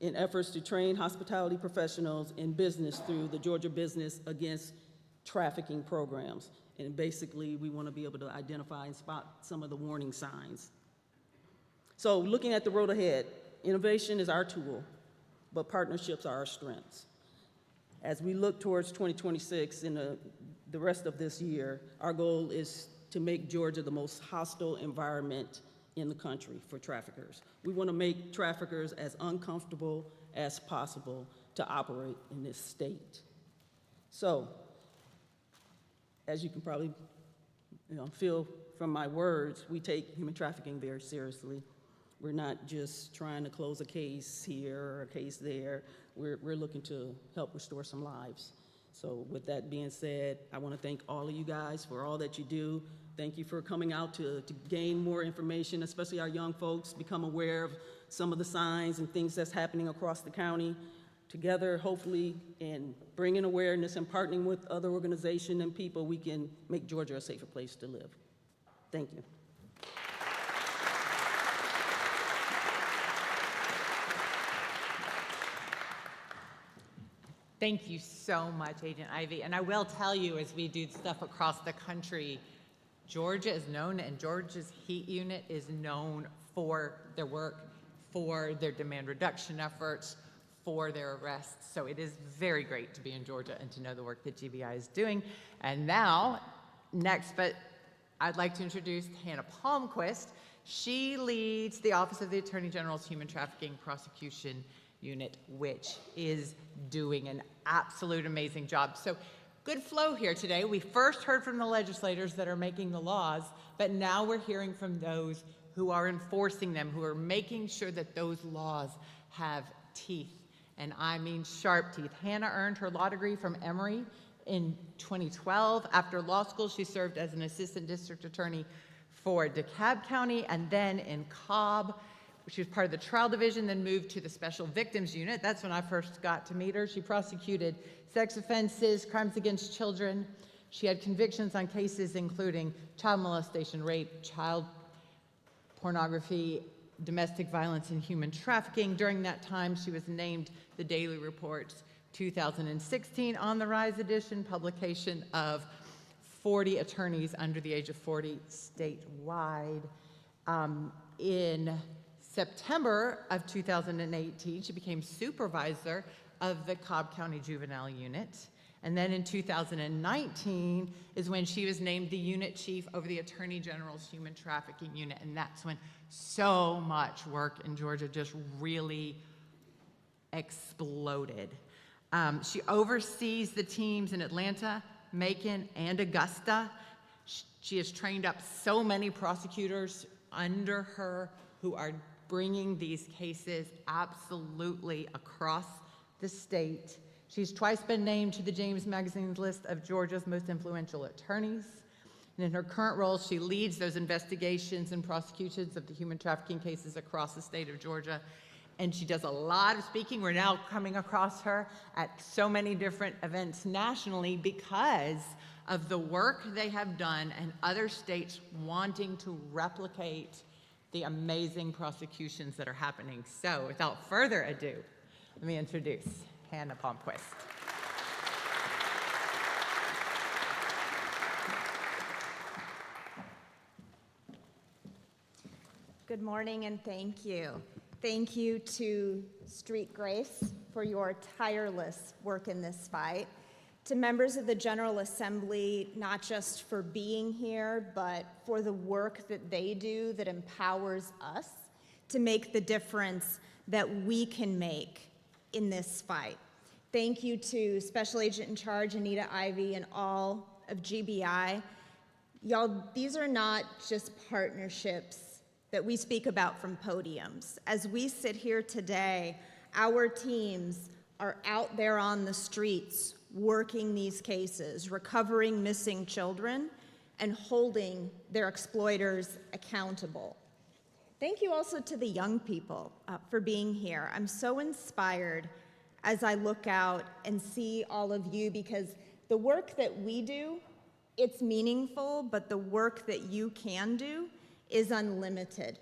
in efforts to train hospitality professionals in business through the Georgia Business Against Trafficking programs. And basically, we want to be able to identify and spot some of the warning signs. So looking at the road ahead, innovation is our tool, but partnerships are our strengths. As we look towards 2026 and the rest of this year, our goal is to make Georgia the most hostile environment in the country for traffickers. We want to make traffickers as uncomfortable as possible to operate in this state. So, as you can probably feel from my words, we take human trafficking very seriously. We're not just trying to close a case here or a case there. We're looking to help restore some lives. So with that being said, I want to thank all of you guys for all that you do. Thank you for coming out to gain more information, especially our young folks, become aware of some of the signs and things that's happening across the county. Together, hopefully, in bringing awareness and partnering with other organizations and people, we can make Georgia a safer place to live. Thank you. Thank you so much, Agent Ivy. And I will tell you, as we do stuff across the country, Georgia is known, and Georgia's Heat Unit is known for their work, for their demand reduction efforts, for their arrests. So it is very great to be in Georgia and to know the work that GBI is doing. And now, next, but I'd like to introduce Hannah Palmquist. She leads the Office of the Attorney General's Human Trafficking Prosecution Unit, which is doing an absolute amazing job. So good flow here today. We first heard from the legislators that are making the laws, but now we're hearing from those who are enforcing them, who are making sure that those laws have teeth, and I mean sharp teeth. Hannah earned her law degree from Emory in 2012. After law school, she served as an assistant district attorney for DeKalb County, and then in Cobb. She was part of the trial division, then moved to the special victims unit. That's when I first got to meet her. She prosecuted sex offenses, crimes against children. She had convictions on cases including child molestation, rape, child pornography, domestic violence, and human trafficking. During that time, she was named the Daily Report's 2016 On the Rise edition, publication of 40 attorneys under the age of 40 statewide. In September of 2018, she became supervisor of the Cobb County Juvenile Unit. And then in 2019 is when she was named the unit chief over the Attorney General's Human Trafficking Unit. And that's when so much work in Georgia just really exploded. She oversees the teams in Atlanta, Macon, and Augusta. She has trained up so many prosecutors under her who are bringing these cases absolutely across the state. She's twice been named to the James Magazine's list of Georgia's most influential attorneys. And in her current role, she leads those investigations and prosecutions of the human trafficking cases across the state of Georgia. And she does a lot of speaking. We're now coming across her at so many different events nationally because of the work they have done and other states wanting to replicate the amazing prosecutions that are happening. So without further ado, let me introduce Hannah Palmquist. Good morning and thank you. Thank you to Street Grace for your tireless work in this fight. To members of the General Assembly, not just for being here, but for the work that they do that empowers us to make the difference that we can make in this fight. Thank you to Special Agent in Charge Anita Ivy and all of GBI. Y'all, these are not just partnerships that we speak about from podiums. As we sit here today, our teams are out there on the streets working these cases, recovering missing children, and holding their exploiters accountable. Thank you also to the young people for being here. I'm so inspired as I look out and see all of you, because the work that we do, it's meaningful, but the work that you can do is unlimited.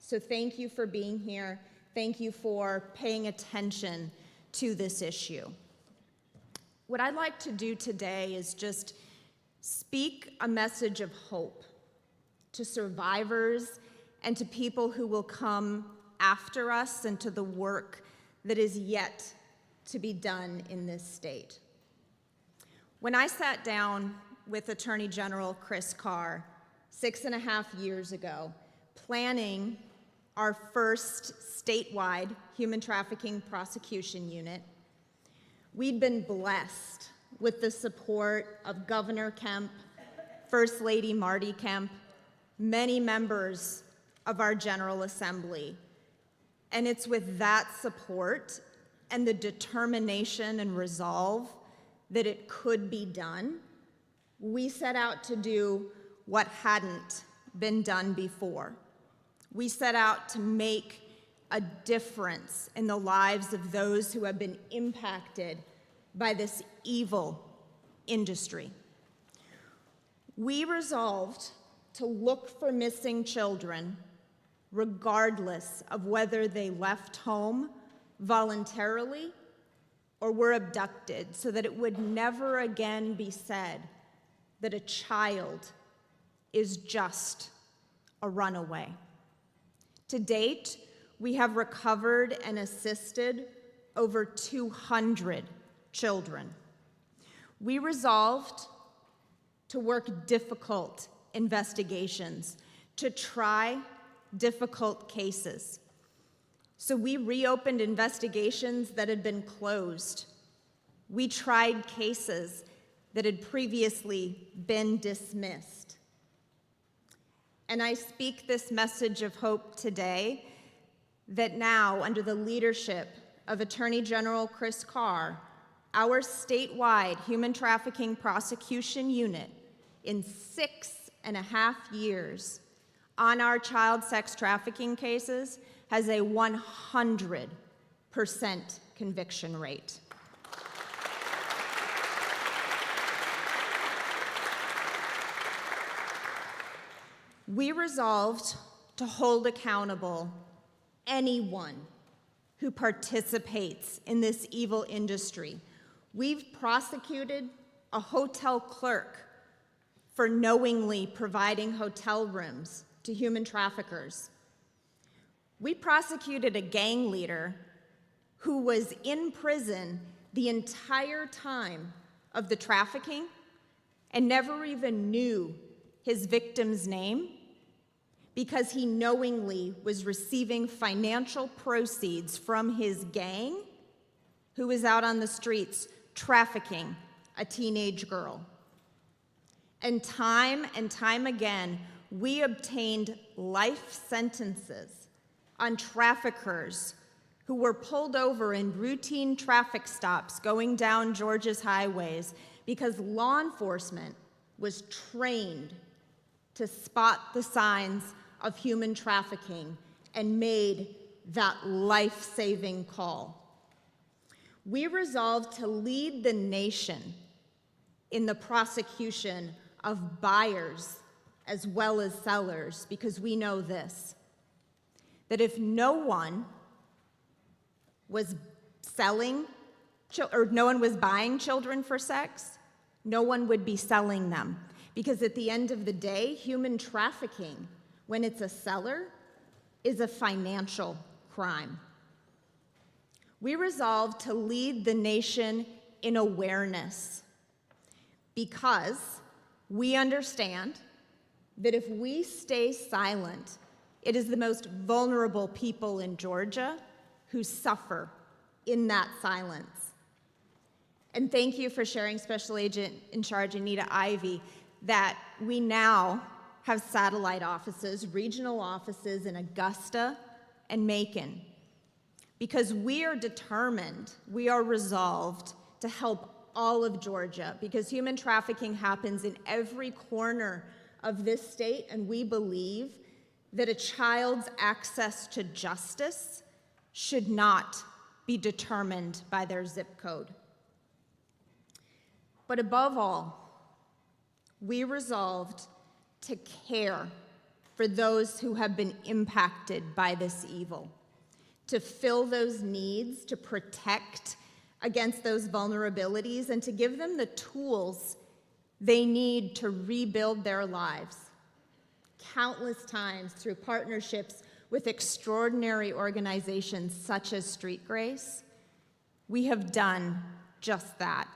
So thank you for being here. Thank you for paying attention to this issue. What I'd like to do today is just speak a message of hope to survivors and to people who will come after us and to the work that is yet to be done in this state. When I sat down with Attorney General Chris Carr 6.5 years ago, planning our first statewide human trafficking prosecution unit, we'd been blessed with the support of Governor Kemp, First Lady Marty Kemp, many members of our General Assembly. And it's with that support and the determination and resolve that it could be done, we set out to do what hadn't been done before. We set out to make a difference in the lives of those who have been impacted by this evil industry. We resolved to look for missing children regardless of whether they left home voluntarily or were abducted, so that it would never again be said that a child is just a runaway. To date, we have recovered and assisted over 200 children. We resolved to work difficult investigations, to try difficult cases. So we reopened investigations that had been closed. We tried cases that had previously been dismissed. And I speak this message of hope today that now, under the leadership of Attorney General Chris Carr, our statewide human trafficking prosecution unit in 6.5 years on our child sex trafficking cases has a 100% conviction rate. We resolved to hold accountable anyone who participates in this evil industry. We've prosecuted a hotel clerk for knowingly providing hotel rooms to human traffickers. We prosecuted a gang leader who was in prison the entire time of the trafficking and never even knew his victim's name because he knowingly was receiving financial proceeds from his gang who was out on the streets trafficking a teenage girl. And time again, we obtained life sentences on traffickers who were pulled over in routine traffic stops going down Georgia's highways because law enforcement was trained to spot the signs of human trafficking and made that life-saving call. We resolved to lead the nation in the prosecution of buyers as well as sellers, because we know this, that if no one was selling or no one was buying children for sex, no one would be selling them. Because at the end of the day, human trafficking, when it's a seller, is a financial crime. We resolved to lead the nation in awareness because we understand that if we stay silent, it is the most vulnerable people in Georgia who suffer in that silence. And thank you for sharing, Special Agent in Charge Anita Ivey, that we now have satellite offices, regional offices in Augusta and Macon, because we are determined, we are resolved to help all of Georgia, because human trafficking happens in every corner of this state, and we believe that a child's access to justice should not be determined by their zip code. But above all, we resolved to care for those who have been impacted by this evil, to fill those needs, to protect against those vulnerabilities, and to give them the tools they need to rebuild their lives. Countless times through partnerships with extraordinary organizations such as Street Grace, we have done just that.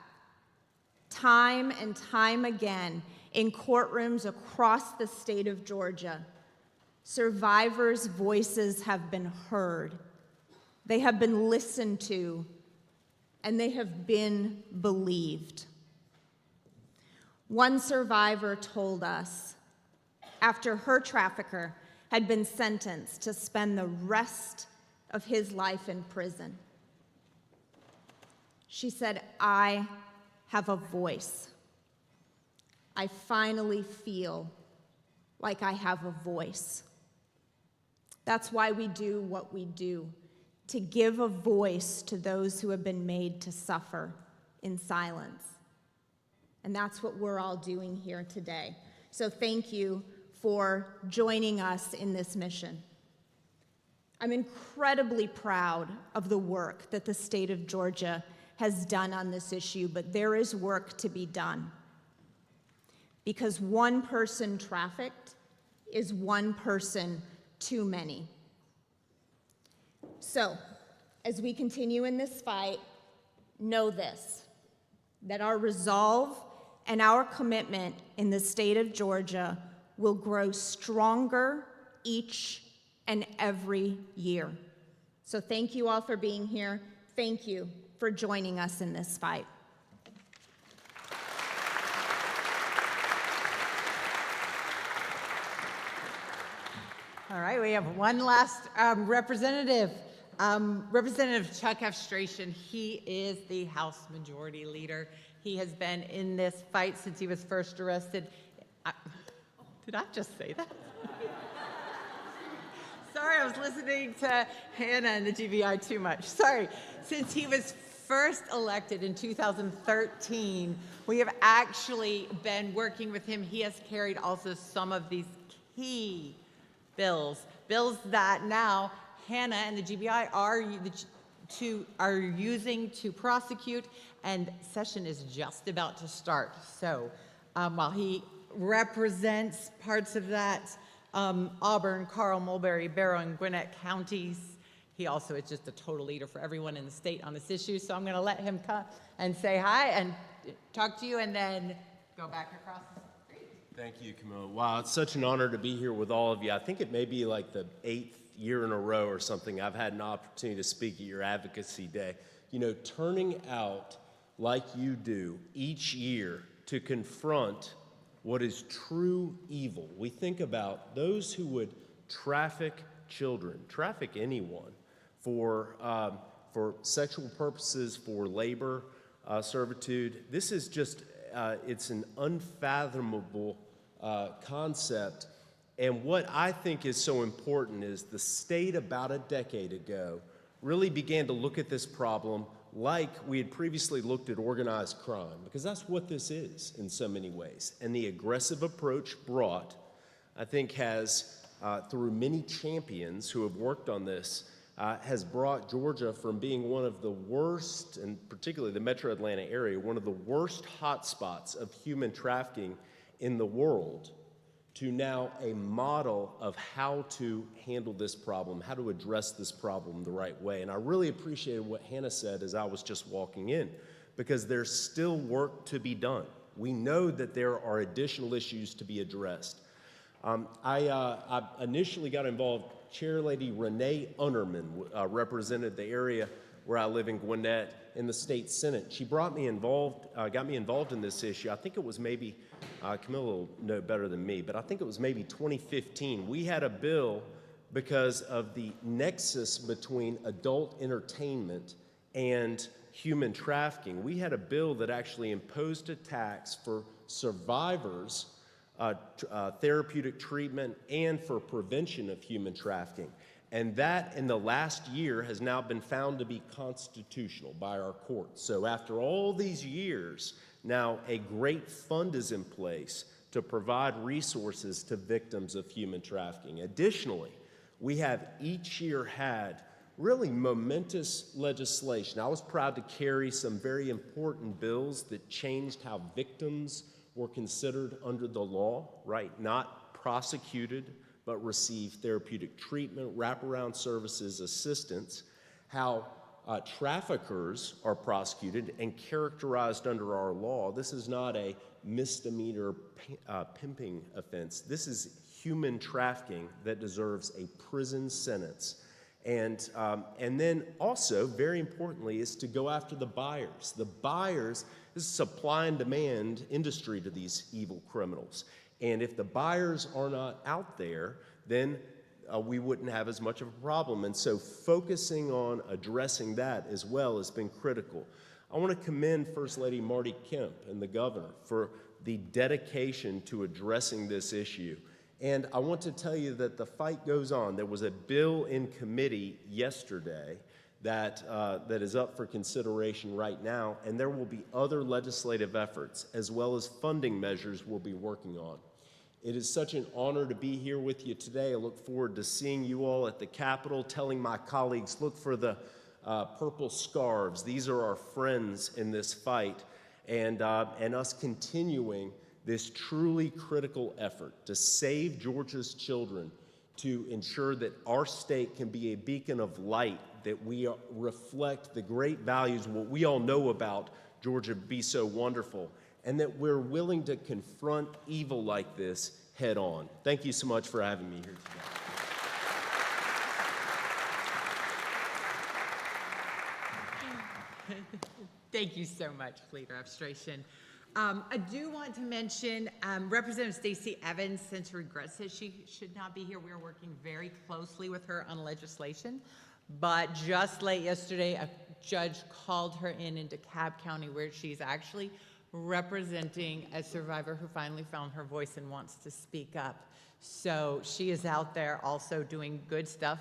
Time and time again, in courtrooms across the state of Georgia, survivors' voices have been heard, they have been listened to, and they have been believed. One survivor told us, after her trafficker had been sentenced to spend the rest of his life in prison, she said, "I have a voice. I finally feel like I have a voice." That's why we do what we do, to give a voice to those who have been made to suffer in silence. And that's what we're all doing here today. So thank you for joining us in this mission. I'm incredibly proud of the work that the state of Georgia has done on this issue, but there is work to be done. Because one person trafficked is one person too many. So, as we continue in this fight, know this, that our resolve and our commitment in the state of Georgia will grow stronger each and every year. So thank you all for being here. Thank you for joining us in this fight. All right, we have one last representative. Representative Chuck F. Stration, he is the House Majority Leader. He has been in this fight since he was first arrested. Did I just say that? Sorry, I was listening to Hannah and the GBI too much. Sorry. Since he was first elected in 2013, we have actually been working with him. He has carried also some of these key bills that now Hannah and the GBI are using to prosecute, and session is just about to start. So while he represents parts of that, Auburn, Carl, Mulberry, Barrow, and Gwinnett counties, he also is just a total leader for everyone in the state on this issue. So I'm going to let him come and say hi and talk to you, and then go back across the street. Thank you, Camilla. Wow, it's such an honor to be here with all of you. I think it may be like the 8th year in a row or something I've had an opportunity to speak at your Advocacy Day. You know, turning out like you do each year to confront what is true evil. We think about those who would traffic children, traffic anyone for sexual purposes, for labor, servitude. This is just, it's an unfathomable concept. And what I think is so important is the state about a decade ago really began to look at this problem like we had previously looked at organized crime, because that's what this is in so many ways. And the aggressive approach brought, I think, has, through many champions who have worked on this, has brought Georgia from being one of the worst, and particularly the metro Atlanta area, one of the worst hotspots of human trafficking in the world, to now a model of how to handle this problem, how to address this problem the right way. And I really appreciated what Hannah said as I was just walking in, because there's still work to be done. We know that there are additional issues to be addressed. I initially got involved. Chairlady Renee Unterman represented the area where I live in Gwinnett in the state Senate. She brought me involved, got me involved in this issue. I think it was maybe, Camilla will know better than me, but I think it was maybe 2015. We had a bill because of the nexus between adult entertainment and human trafficking. We had a bill that actually imposed a tax for survivors, therapeutic treatment, and for prevention of human trafficking. And that, in the last year, has now been found to be constitutional by our courts. So after all these years, now a great fund is in place to provide resources to victims of human trafficking. Additionally, we have each year had really momentous legislation. I was proud to carry some very important bills that changed how victims were considered under the law, right? Not prosecuted, but receive therapeutic treatment, wraparound services, assistance, how traffickers are prosecuted and characterized under our law. This is not a misdemeanor pimping offense. This is human trafficking that deserves a prison sentence. And then also, very importantly, is to go after the buyers. The buyers, this is supply and demand industry to these evil criminals. And if the buyers are not out there, then we wouldn't have as much of a problem. And so focusing on addressing that as well has been critical. I want to commend First Lady Marty Kemp and the governor for the dedication to addressing this issue. And I want to tell you that the fight goes on. There was a bill in committee yesterday that is up for consideration right now, and there will be other legislative efforts as well as funding measures we'll be working on. It is such an honor to be here with you today. I look forward to seeing you all at the Capitol, telling my colleagues, look for the purple scarves. These are our friends in this fight, and us continuing this truly critical effort to save Georgia's children, to ensure that our state can be a beacon of light, that we reflect the great values, what we all know about Georgia be so wonderful, and that we're willing to confront evil like this head on. Thank you so much for having me here today. Thank you so much, Fleet Registration. I do want to mention Representative Stacey Evans, since regrets that she should not be here. We are working very closely with her on legislation. But just late yesterday, a judge called her in DeKalb County, where she's actually representing a survivor who finally found her voice and wants to speak up. So she is out there also doing good stuff,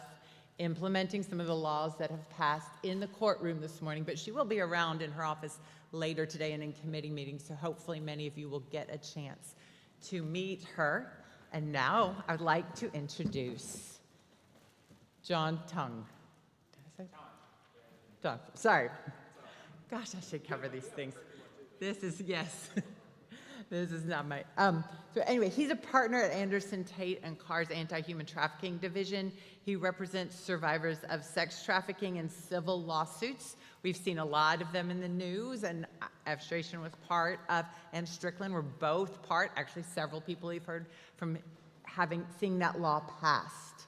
implementing some of the laws that have passed in the courtroom this morning, but she will be around in her office later today and in committee meetings, so hopefully many of you will get a chance to meet her. And now I'd like to introduce John Tung. Did I say? John, sorry. Gosh, I should cover these things. This is, yes. This is not my, so anyway, he's a partner at Anderson Tate and Carr's Anti-Human Trafficking Division. He represents survivors of sex trafficking and civil lawsuits. We've seen a lot of them in the news, and Registration was part of, and Strickland were both part, actually several people we've heard from seeing that law passed.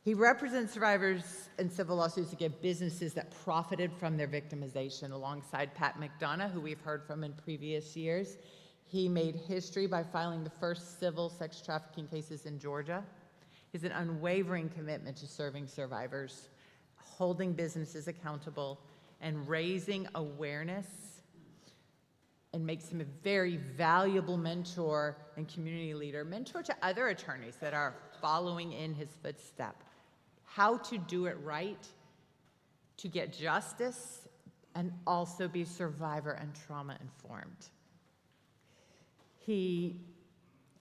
He represents survivors in civil lawsuits against businesses that profited from their victimization, alongside Pat McDonough, who we've heard from in previous years. He made history by filing the first civil sex trafficking cases in Georgia. He has an unwavering commitment to serving survivors, holding businesses accountable, and raising awareness, and makes him a very valuable mentor and community leader, mentor to other attorneys that are following in his footsteps. How to do it right, to get justice, and also be survivor and trauma informed. He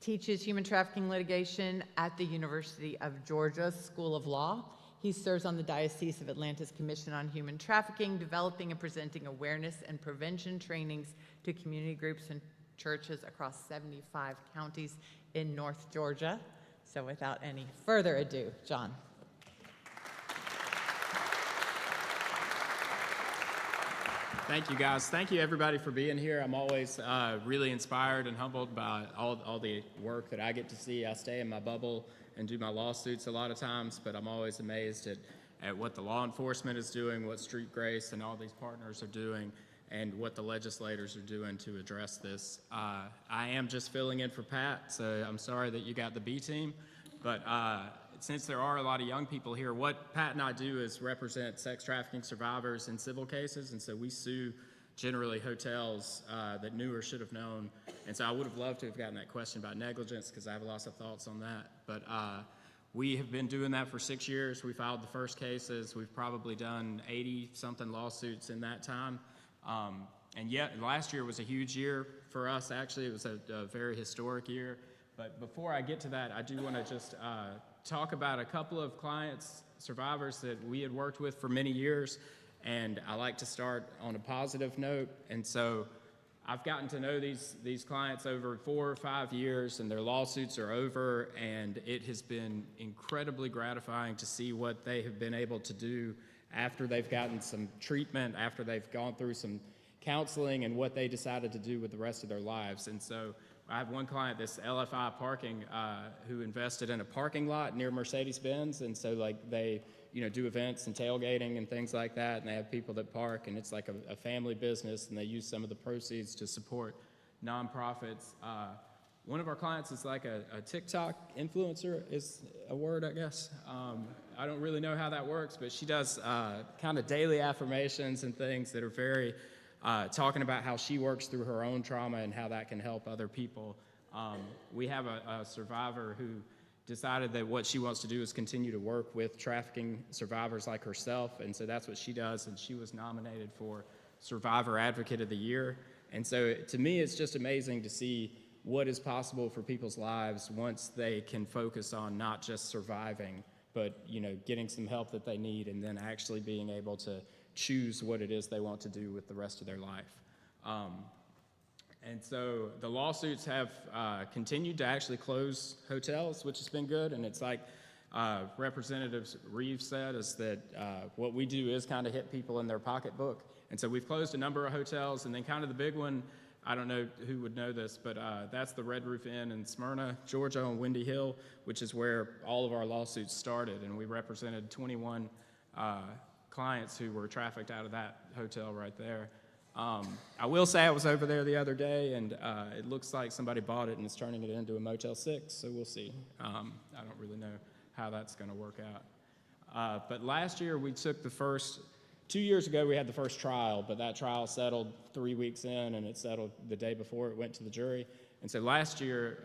teaches human trafficking litigation at the University of Georgia School of Law. He serves on the Diocese of Atlanta's Commission on Human Trafficking, developing and presenting awareness and prevention trainings to community groups and churches across 75 counties in North Georgia. So without any further ado, John. Thank you, guys. Thank you, everybody, for being here. I'm always really inspired and humbled by all the work that I get to see. I stay in my bubble and do my lawsuits a lot of times, but I'm always amazed at what the law enforcement is doing, what Street Grace and all these partners are doing, and what the legislators are doing to address this. I am just filling in for Pat, so I'm sorry that you got the B team, but since there are a lot of young people here, what Pat and I do is represent sex trafficking survivors in civil cases, and so we sue generally hotels that knew or should have known. And so I would have loved to have gotten that question about negligence, because I have lots of thoughts on that. But we have been doing that for 6 years. We filed the first cases. We've probably done 80-something lawsuits in that time. And yet, last year was a huge year for us. Actually, it was a very historic year. But before I get to that, I do want to just talk about a couple of clients, survivors that we had worked with for many years. And I like to start on a positive note. And so I've gotten to know these clients over 4 or 5 years, and their lawsuits are over, and it has been incredibly gratifying to see what they have been able to do after they've gotten some treatment, after they've gone through some counseling, and what they decided to do with the rest of their lives. And so I have one client, this LFI Parking, who invested in a parking lot near Mercedes-Benz, and so like they do events and tailgating and things like that, and they have people that park, and it's like a family business, and they use some of the proceeds to support nonprofits. One of our clients is like a TikTok influencer, is a word, I guess. I don't really know how that works, but she does kind of daily affirmations and things that are very talking about how she works through her own trauma and how that can help other people. We have a survivor who decided that what she wants to do is continue to work with trafficking survivors like herself, and so that's what she does, and she was nominated for Survivor Advocate of the Year. And so to me, it's just amazing to see what is possible for people's lives once they can focus on not just surviving, but getting some help that they need, and then actually being able to choose what it is they want to do with the rest of their life. And so the lawsuits have continued to actually close hotels, which has been good. And it's like Representative Reeves said, is that what we do is kind of hit people in their pocketbook. And so we've closed a number of hotels, and then kind of the big one, I don't know who would know this, but that's the Red Roof Inn in Smyrna, Georgia on Windy Hill, which is where all of our lawsuits started. And we represented 21 clients who were trafficked out of that hotel right there. I will say I was over there the other day, and it looks like somebody bought it and is turning it into a Motel 6, so we'll see. I don't really know how that's going to work out. But last year we took 2 years ago we had the first trial, but that trial settled 3 weeks in, and it settled the day before it went to the jury. And so last year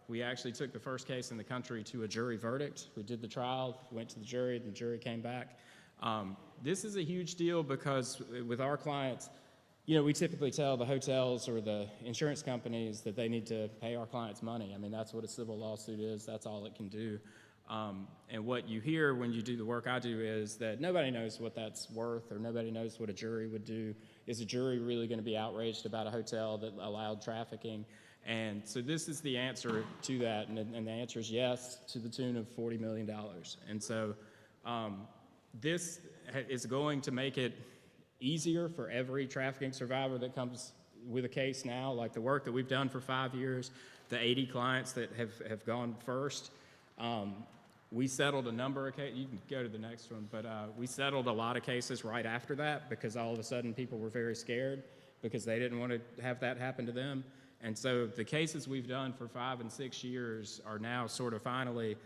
we actually took the first case in the country to a jury verdict. We did the trial, went to the jury came back. This is a huge deal because with our clients, we typically tell the hotels or the insurance companies that they need to pay our clients money. I mean, that's what a civil lawsuit is. That's all it can do. And what you hear when you do the work I do is that nobody knows what that's worth, or nobody knows what a jury would do. Is a jury really going to be outraged about a hotel that allowed trafficking? And so this is the answer to that, and the answer is yes, to the tune of $40 million. And so this is going to make it easier for every trafficking survivor that comes with a case now, like the work that we've done for 5 years, the 80 clients that have gone first. We settled a number of cases. You can go to the next one, but we settled a lot of cases right after that because all of a sudden people were very scared because they didn't want to have that happen to them. And so the cases we've done for 5 and 6 years are now sort of finally,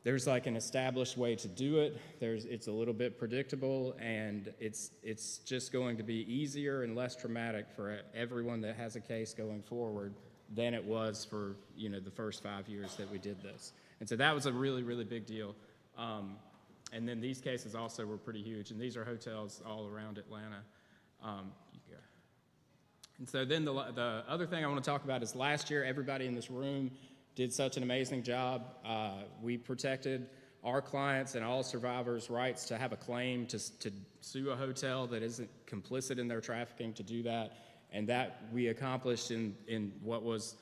there's like an established way to do it. It's a little bit predictable, and it's just going to be easier and less traumatic for everyone that has a case going forward than it was for the first 5 years that we did this. And so that was a really, really big deal. And then these cases also were pretty huge, and these are hotels all around Atlanta. And so then the other thing I want to talk about is last year everybody in this room did such an amazing job. We protected our clients and all survivors' rights to have a claim to sue a hotel that isn't complicit in their trafficking, to do that. And that we accomplished in what was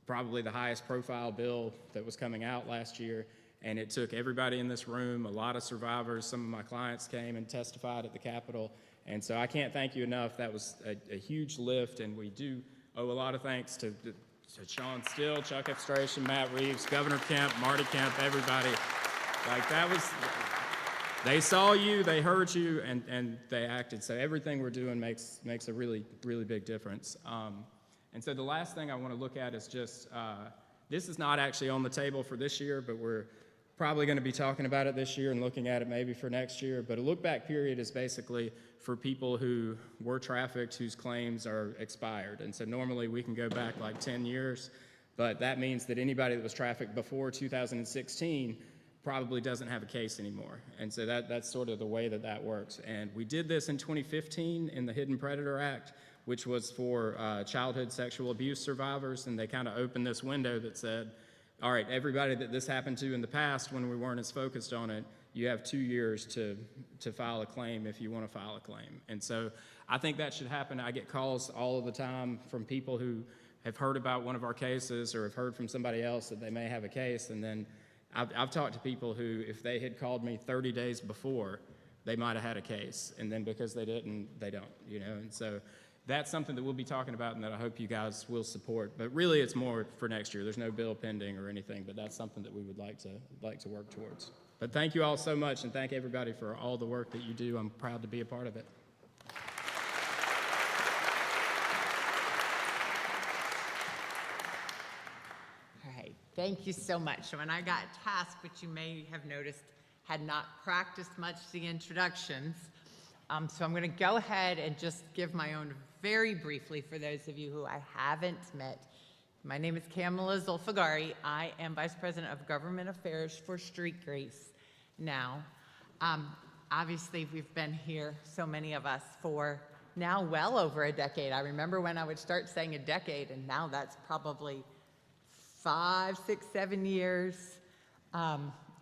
probably the highest profile bill that was coming out last year. And it took everybody in this room, a lot of survivors. Some of my clients came and testified at the Capitol. And so I can't thank you enough. That was a huge lift, and we do owe a lot of thanks to Sean Still, Chuck Efstration, Matt Reeves, Governor Kemp, Marty Kemp, everybody. Like that was, they saw you, they heard you, and they acted. So everything we're doing makes a really, really big difference. And so the last thing I want to look at is just, this is not actually on the table for this year, but we're probably going to be talking about it this year and looking at it maybe for next year. But a look-back period is basically for people who were trafficked whose claims are expired. And so normally we can go back like 10 years, but that means that anybody that was trafficked before 2016 probably doesn't have a case anymore. And so that's sort of the way that works. And we did this in 2015 in the Hidden Predator Act, which was for childhood sexual abuse survivors, and they kind of opened this window that said, all right, everybody that this happened to in the past when we weren't as focused on it, you have 2 years to file a claim if you want to file a claim. And so I think that should happen. I get calls all of the time from people who have heard about one of our cases or have heard from somebody else that they may have a case, and then I've talked to people who, if they had called me 30 days before, they might have had a case, and then because they didn't, they don't, you know. And so that's something that we'll be talking about and that I hope you guys will support. But really, it's more for next year. There's no bill pending or anything, but that's something that we would like to work towards. But thank you all so much, and thank everybody for all the work that you do. I'm proud to be a part of it. All right, thank you so much. When I got tasked, which you may have noticed, had not practiced much the introductions, so I'm going to go ahead and just give my own very briefly for those of you who I haven't met. My name is Kamala Zulfagari. I am Vice President of Government Affairs for Street Grace now. Obviously, we've been here, so many of us, for now well over a decade. I remember when I would start saying a decade, and now that's probably 5, 6, 7 years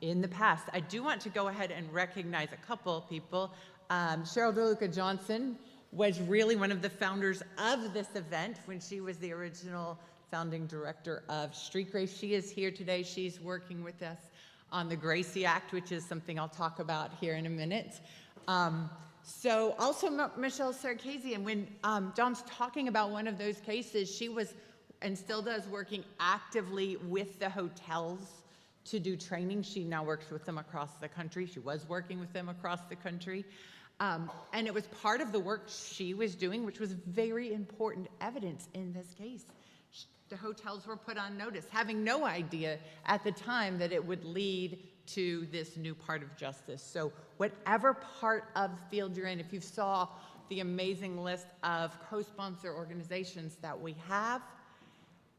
in the past. I do want to go ahead and recognize a couple people. Cheryl DeLuca Johnson was really one of the founders of this event when she was the original founding director of Street Grace. She is here today. She's working with us on the Gracie Act, which is something I'll talk about here in a minute. So also Michelle Sarkazian, when John's talking about one of those cases, she was and still does working actively with the hotels to do training. She now works with them across the country. She was working with them across the country. And it was part of the work she was doing, which was very important evidence in this case. The hotels were put on notice, having no idea at the time that it would lead to this new part of justice. So whatever part of the field you're in, if you saw the amazing list of co-sponsor organizations that we have,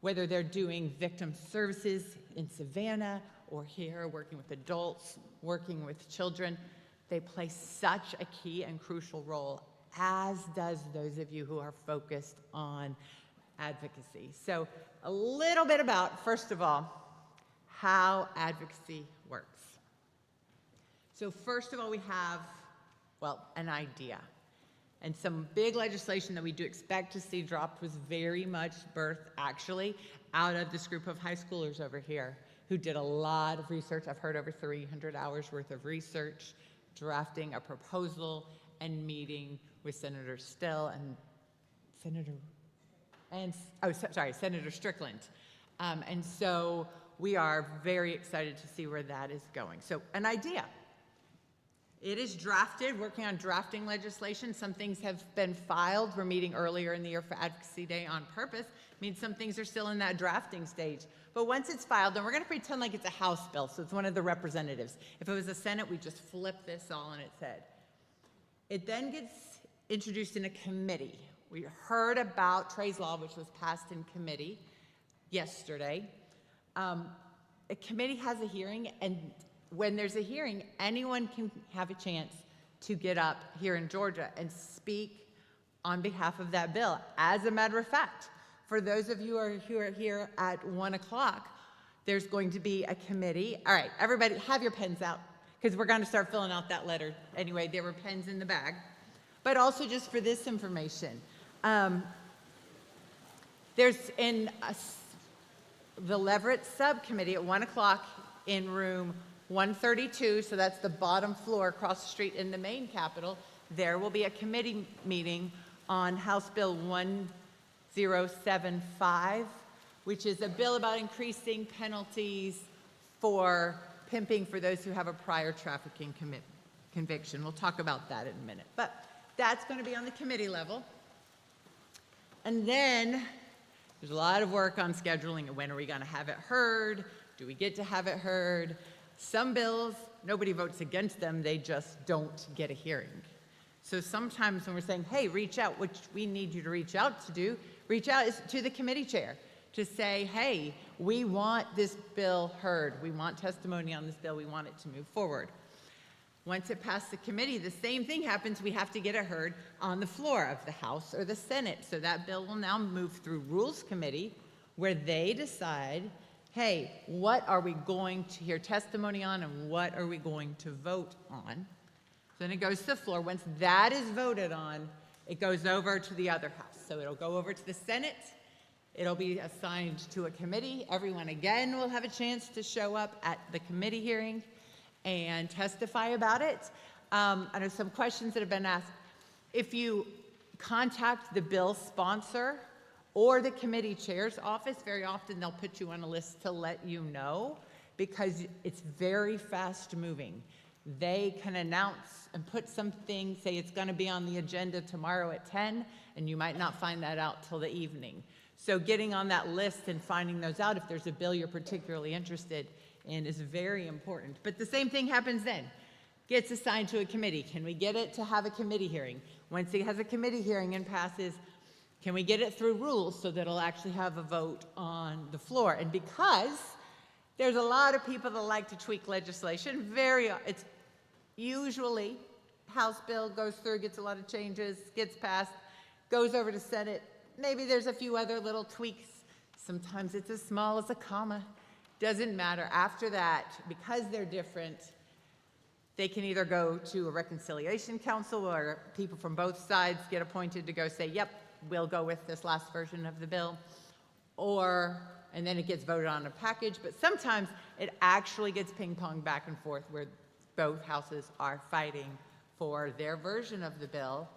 whether they're doing victim services in Savannah or here, working with adults, working with children, they play such a key and crucial role, as does those of you who are focused on advocacy. So a little bit about, first of all, how advocacy works. So first of all, we have, well, an idea. And some big legislation that we do expect to see dropped was very much birthed, actually, out of this group of high schoolers over here who did a lot of research. I've heard over 300 hours worth of research, drafting a proposal and meeting with Senator Still and Senator Strickland. And so we are very excited to see where that is going. So an idea. It is drafted, working on drafting legislation. Some things have been filed. We're meeting earlier in the year for Advocacy Day on purpose. It means some things are still in that drafting stage. But once it's filed, then we're going to pretend like it's a House bill, so it's one of the representatives. If it was a Senate, we just flip this all on its head. It then gets introduced in a committee. We heard about Trey's Law, which was passed in committee yesterday. A committee has a hearing, and when there's a hearing, anyone can have a chance to get up here in Georgia and speak on behalf of that bill. As a matter of fact, for those of you who are here at 1 o'clock, there's going to be a committee. All right, everybody, have your pens out, because we're going to start filling out that letter. Anyway, there were pens in the bag. But also just for this information, there's in the Leverett Subcommittee at 1 o'clock in room 132, so that's the bottom floor across the street in the main Capitol. There will be a committee meeting on House Bill 1075, which is a bill about increasing penalties for pimping for those who have a prior trafficking conviction. We'll talk about that in a minute. But that's going to be on the committee level. And then there's a lot of work on scheduling. When are we going to have it heard? Do we get to have it heard? Some bills, nobody votes against them, they just don't get a hearing. So sometimes when we're saying, hey, reach out, which we need you to reach out to do, reach out to the committee chair to say, hey, we want this bill heard. We want testimony on this bill. We want it to move forward. Once it passed the committee, the same thing happens. We have to get it heard on the floor of the House or the Senate. So that bill will now move through Rules Committee, where they decide, hey, what are we going to hear testimony on and what are we going to vote on? So then it goes to the floor. Once that is voted on, it goes over to the other house. So it'll go over to the Senate. It'll be assigned to a committee. Everyone again will have a chance to show up at the committee hearing and testify about it. I know some questions that have been asked. If you contact the bill sponsor or the committee chair's office, very often they'll put you on a list to let you know, because it's very fast moving. They can announce and put something, say it's going to be on the agenda tomorrow at 10, and you might not find that out till the evening. So getting on that list and finding those out, if there's a bill you're particularly interested in, is very important. But the same thing happens then. Gets assigned to a committee. Can we get it to have a committee hearing? Once it has a committee hearing and passes, can we get it through rules so that it'll actually have a vote on the floor? And because there's a lot of people that like to tweak legislation, it's usually House bill goes through, gets a lot of changes, gets passed, goes over to Senate. Maybe there's a few other little tweaks. Sometimes it's as small as a comma. Doesn't matter. After that, because they're different, they can either go to a reconciliation council or people from both sides get appointed to go say, yep, we'll go with this last version of the bill, and then it gets voted on in a package. But sometimes it actually gets ping-ponged back and forth where both houses are fighting for their version of the bill.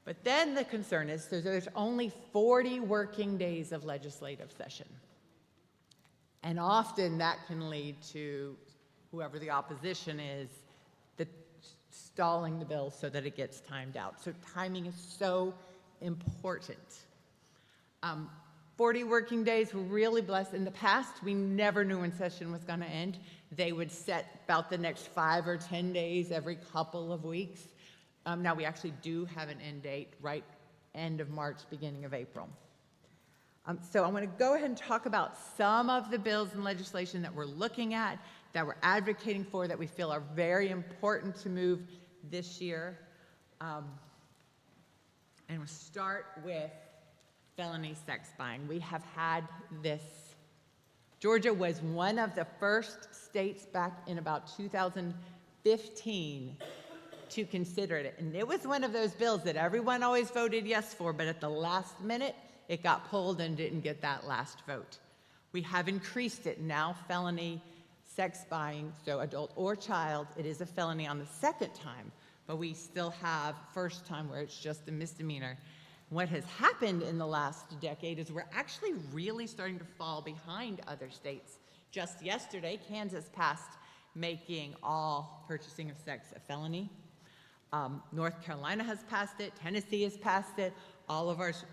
But then the concern is there's only 40 working days of legislative session. And often that can lead to whoever the opposition is, stalling the bill so that it gets timed out. So timing is so important. 40 working days, we're really blessed. In the past, we never knew when session was going to end. They would set about the next 5 or 10 days every couple of weeks. Now we actually do have an end date, right end of March, beginning of April. So I'm going to go ahead and talk about some of the bills and legislation that we're looking at, that we're advocating for, that we feel are very important to move this year. And we'll start with felony sex buying. We have had this. Georgia was one of the first states back in about 2015 to consider it. And it was one of those bills that everyone always voted yes for, but at the last minute, it got pulled and didn't get that last vote. We have increased it now, felony sex buying, so adult or child, it is a felony on the second time, but we still have first time where it's just a misdemeanor. What has happened in the last decade is we're actually really starting to fall behind other states. Just yesterday, Kansas passed making all purchasing of sex a felony. North Carolina has passed it, Tennessee has passed it,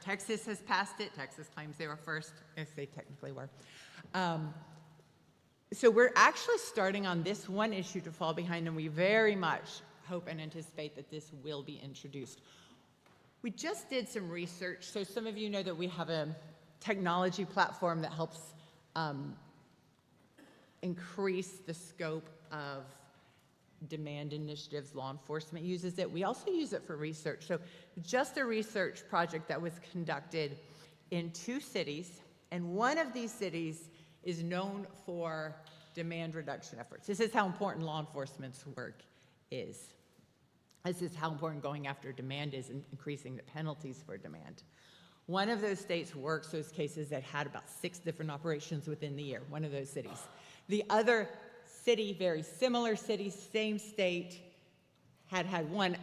Texas has passed it. Texas claims they were first, if they technically were. So we're actually starting on this one issue to fall behind, and we very much hope and anticipate that this will be introduced. We just did some research, so some of you know that we have a technology platform that helps increase the scope of demand initiatives. Law enforcement uses it. We also use it for research. So just a research project that was conducted in 2 cities, and one of these cities is known for demand reduction efforts. This is how important law enforcement's work is. This is how important going after demand is and increasing the penalties for demand. One of those states works those cases that had about 6 different operations within the year, one of those cities. The other city, very similar city, same state, had one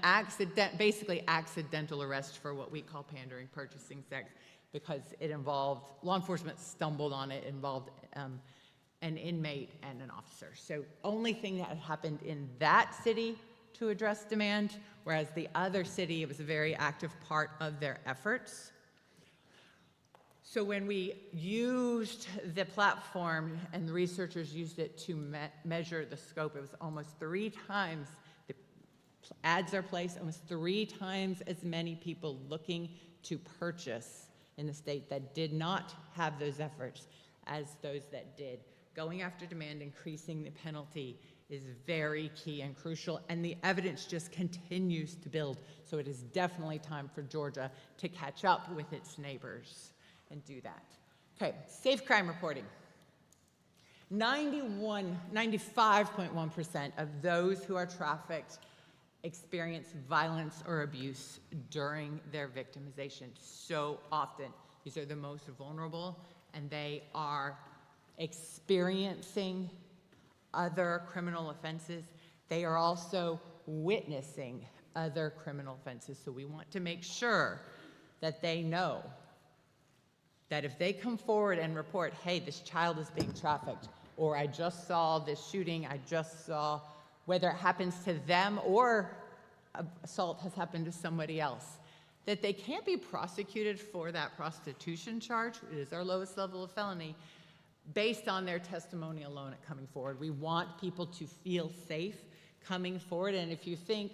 basically accidental arrest for what we call pandering, purchasing sex, because it involved, law enforcement stumbled on it, involved an inmate and an officer. So only thing that had happened in that city to address demand, whereas the other city, it was a very active part of their efforts. So when we used the platform and the researchers used it to measure the scope, it was almost 3 times, the ads are placed, almost 3 times as many people looking to purchase in the state that did not have those efforts as those that did. Going after demand, increasing the penalty is very key and crucial, and the evidence just continues to build. So it is definitely time for Georgia to catch up with its neighbors and do that. Okay, safe crime reporting. 95.1% of those who are trafficked experience violence or abuse during their victimization. So often, these are the most vulnerable, and they are experiencing other criminal offenses. They are also witnessing other criminal offenses. So we want to make sure that they know that if they come forward and report, hey, this child is being trafficked, or I just saw this shooting, I just saw, whether it happens to them or assault has happened to somebody else, that they can't be prosecuted for that prostitution charge, it is our lowest level of felony, based on their testimony alone at coming forward. We want people to feel safe coming forward, and if you think,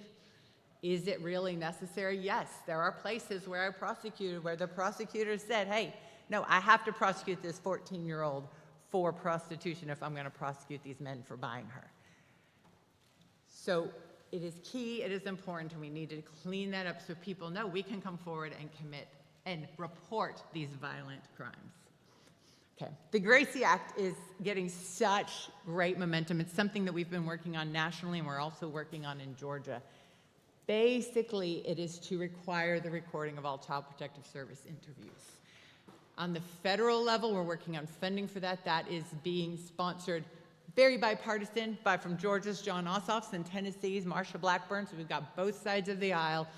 is it really necessary? Yes, there are places where I prosecuted where the prosecutor said, hey, no, I have to prosecute this 14-year-old for prostitution if I'm going to prosecute these men for buying her. So it is key, it is important, and we need to clean that up so people know we can come forward and commit and report these violent crimes. Okay, the Gracie Act is getting such great momentum. It's something that we've been working on nationally, and we're also working on in Georgia. Basically, it is to require the recording of all Child Protective Service interviews. On the federal level, we're working on funding for that. That is being sponsored, very bipartisan, from Georgia's John Ossoff's and Tennessee's Marsha Blackburn. So we've got both sides of the aisle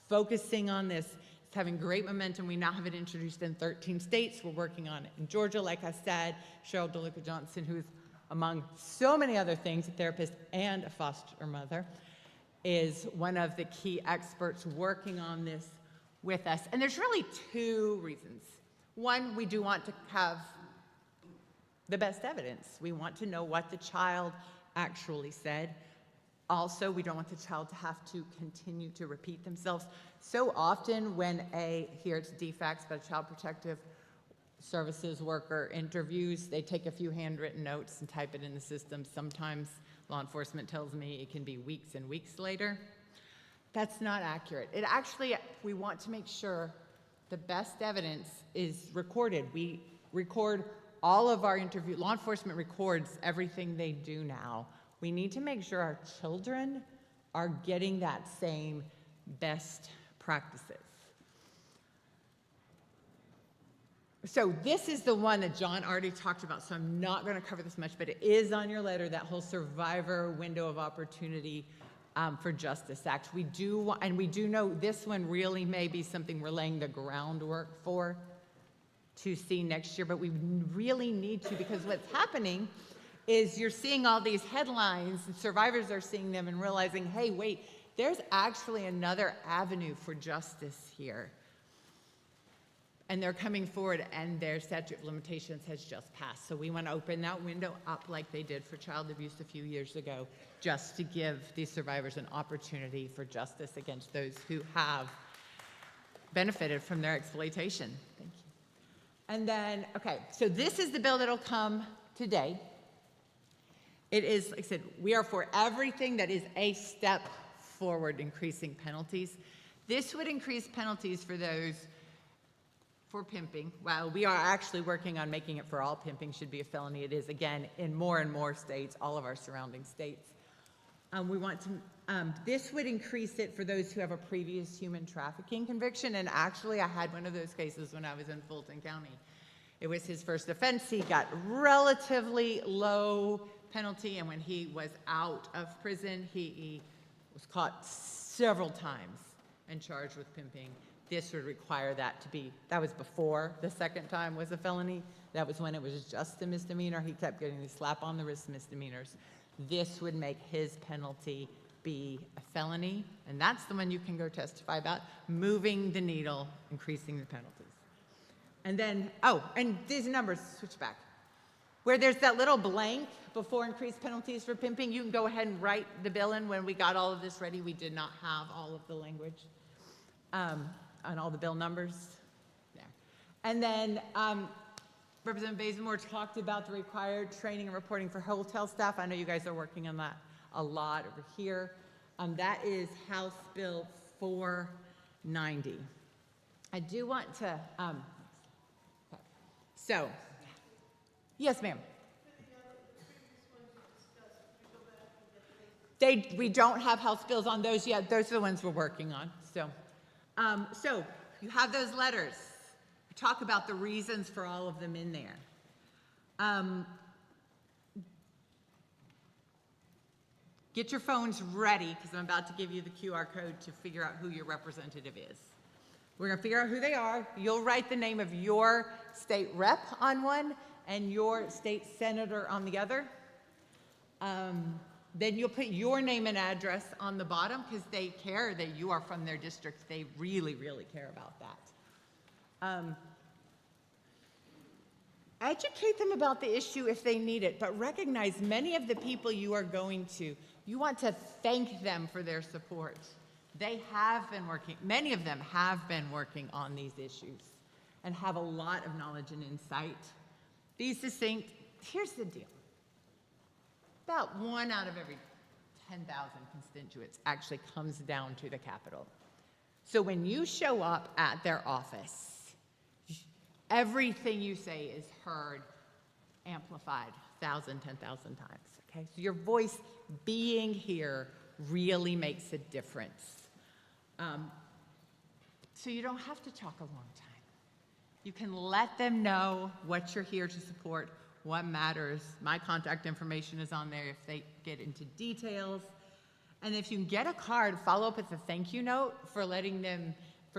focusing on this. It's having great momentum. We now have it introduced in 13 states. We're working on it in Georgia, like I said. Cheryl DeLuca Johnson, who's among so many other things, a therapist and a foster mother, is one of the key experts working on this with us. And there's really two reasons. One, we do want to have the best evidence. We want to know what the child actually said. Also, we don't want the child to have to continue to repeat themselves. So often when here it's DFACS, but a Child Protective Services worker interviews, they take a few handwritten notes and type it in the system. Sometimes law enforcement tells me it can be weeks and weeks later. That's not accurate. It actually, we want to make sure the best evidence is recorded. We record all of our interview. Law enforcement records everything they do now. We need to make sure our children are getting that same best practices. So this is the one that John already talked about, so I'm not going to cover this much, but it is on your letter, that whole survivor window of opportunity for Justice Act. We do know this one really may be something we're laying the groundwork for to see next year, but we really need to, because what's happening is you're seeing all these headlines, and survivors are seeing them and realizing, hey, wait, there's actually another avenue for justice here. And they're coming forward, and their statute of limitations has just passed. So we want to open that window up like they did for child abuse a few years ago, just to give these survivors an opportunity for justice against those who have benefited from their exploitation. Thank you. And then, okay, so this is the bill that'll come today. It is, like I said, we are for everything that is a step forward, increasing penalties. This would increase penalties for those for pimping. While we are actually working on making it for all pimping should be a felony, it is, again, in more and more states, all of our surrounding states. We want to, this would increase it for those who have a previous human trafficking conviction, and actually I had one of those cases when I was in Fulton County. It was his first offense. He got relatively low penalty, and when he was out of prison, he was caught several times and charged with pimping. This would require that to be, that was before the second time was a felony. That was when it was just a misdemeanor. He kept getting these slap on the wrist misdemeanors. This would make his penalty be a felony, and that's the one you can go testify about, moving the needle, increasing the penalties. And then, oh, and these numbers, switch back. Where there's that little blank before increased penalties for pimping, you can go ahead and write the bill in. When we got all of this ready, we did not have all of the language on all the bill numbers there. And then Representative Bazemore talked about the required training and reporting for hotel staff. I know you guys are working on that a lot over here. That is House Bill 490. I do want to, yes, ma'am. We don't have House bills on those yet. Those are the ones we're working on. So you have those letters. We talk about the reasons for all of them in there. Get your phones ready, because I'm about to give you the QR code to figure out who your representative is. We're going to figure out who they are. You'll write the name of your state rep on one and your state senator on the other. Then you'll put your name and address on the bottom, because they care that you are from their district. They really, really care about that. Educate them about the issue if they need it, but recognize many of the people you are going to, you want to thank them for their support. They have been working, many of them have been working on these issues and have a lot of knowledge and insight. Here's the deal. About 1 out of every 10,000 constituents actually comes down to the Capitol. So when you show up at their office, everything you say is heard, amplified 1,000, 10,000 times, okay? So your voice being here really makes a difference. So you don't have to talk a long time. You can let them know what you're here to support, what matters. My contact information is on there if they get into details. And if you can get a card, follow up with a thank you note for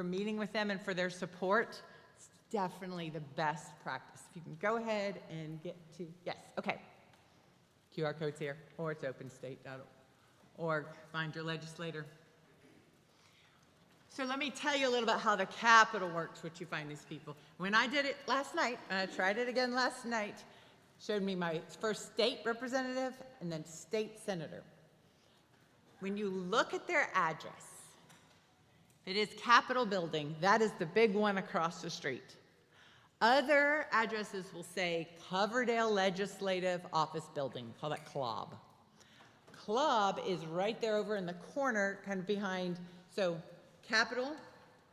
meeting with them and for their support. It's definitely the best practice. If you can go ahead and get to, yes, okay. QR code's here, or it's openstate.org. Find your legislator. So let me tell you a little about how the Capitol works, which you find these people. When I did it last night, and I tried it again last night, showed me my first state representative and then state senator. When you look at their address, it is Capitol Building. That is the big one across the street. Other addresses will say Coverdale Legislative Office Building. Call that CLOB. CLOB is right there over in the corner, kind of behind, so Capitol,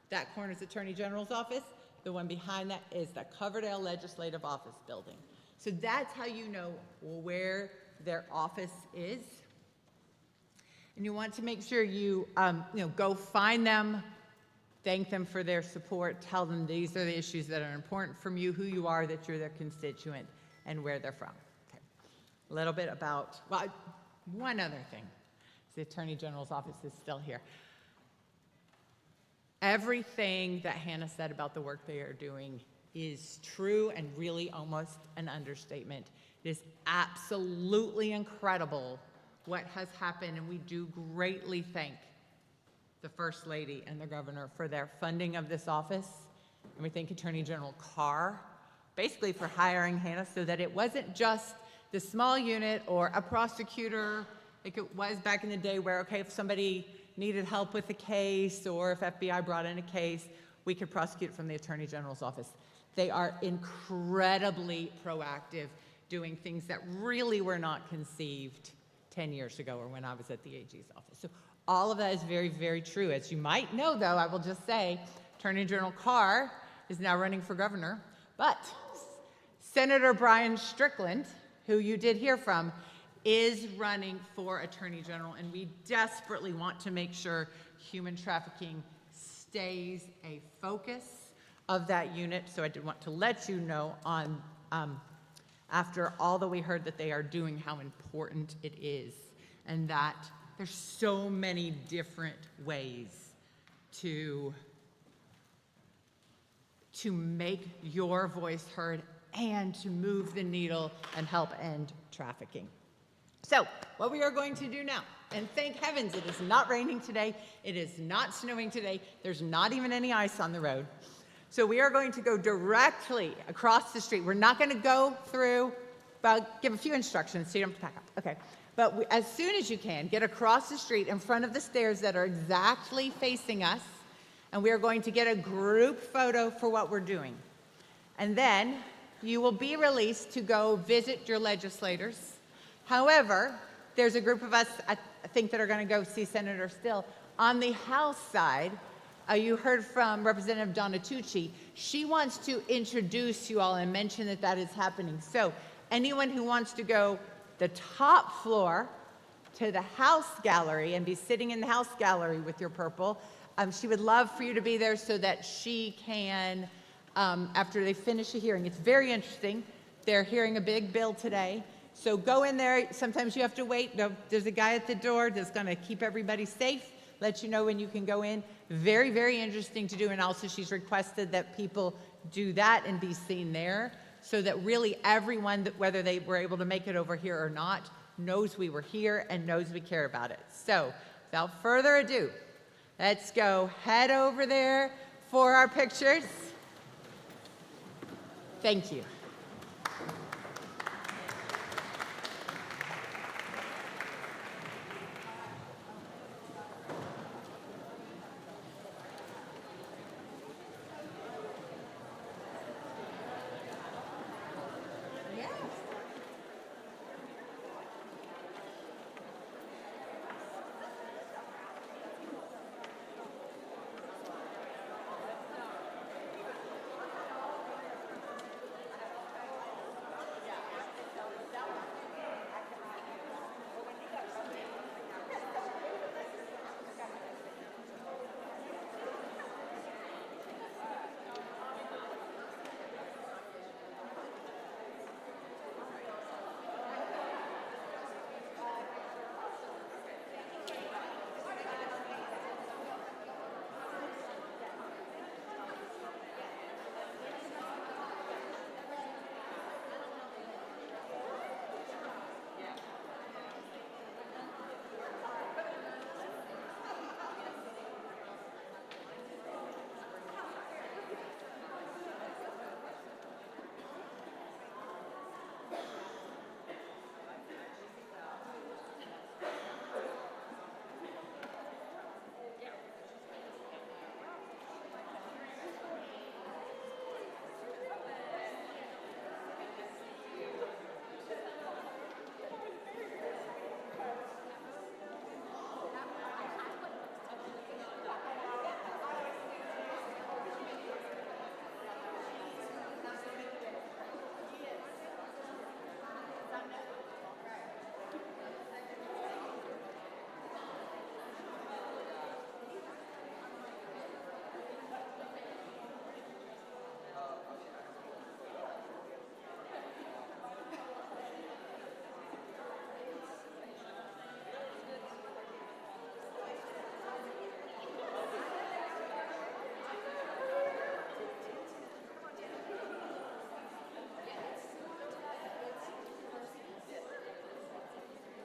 that corner is Attorney General's office. The one behind that is the Coverdale Legislative Office Building. So that's how you know where their office is. And you want to make sure you, go find them, thank them for their support, tell them these are the issues that are important from you, who you are, that you're their constituent, and where they're from. Okay. A little bit about, well, one other thing. The Attorney General's office is still here. Everything that Hannah said about the work they are doing is true and really almost an understatement. It is absolutely incredible what has happened, and we do greatly thank the First Lady and the Governor for their funding of this office, and we thank Attorney General Carr basically for hiring Hannah so that it wasn't just the small unit or a prosecutor like it was back in the day where, okay, if somebody needed help with a case or if FBI brought in a case, we could prosecute from the Attorney General's office. They are incredibly proactive, doing things that really were not conceived 10 years ago or when I was at the AG's office. So all of that is very, very true. As you might know, though, I will just say Attorney General Carr is now running for governor, but Senator Brian Strickland, who you did hear from, is running for Attorney General, and we desperately want to make sure human trafficking stays a focus of that unit. So I did want to let you know on, after all that we heard that they are doing, how important it is, and that there's so many different ways to make your voice heard and to move the needle and help end trafficking. So what we are going to do now, and thank heavens it is not raining today, it is not snowing today, there's not even any ice on the road. So we are going to go directly across the street. We're not going to go through, but give a few instructions so you don't have to pack up. Okay. But as soon as you can, get across the street in front of the stairs that are exactly facing us, and we are going to get a group photo for what we're doing. And then you will be released to go visit your legislators. However, there's a group of us, I think, that are going to go see Senator Still. On the House side, you heard from Representative Donna Tucci. She wants to introduce you all and mention that that is happening. So anyone who wants to go the top floor to the House Gallery and be sitting in the House Gallery with your purple, she would love for you to be there so that she can, after they finish a hearing, it's very interesting. They're hearing a big bill today. So go in there. Sometimes you have to wait. There's a guy at the door that's going to keep everybody safe, let you know when you can go in. Very, very interesting to do. And also she's requested that people do that and be seen there so that really everyone, whether they were able to make it over here or not, knows we were here and knows we care about it. So without further ado, let's go head over there for our pictures. Thank you.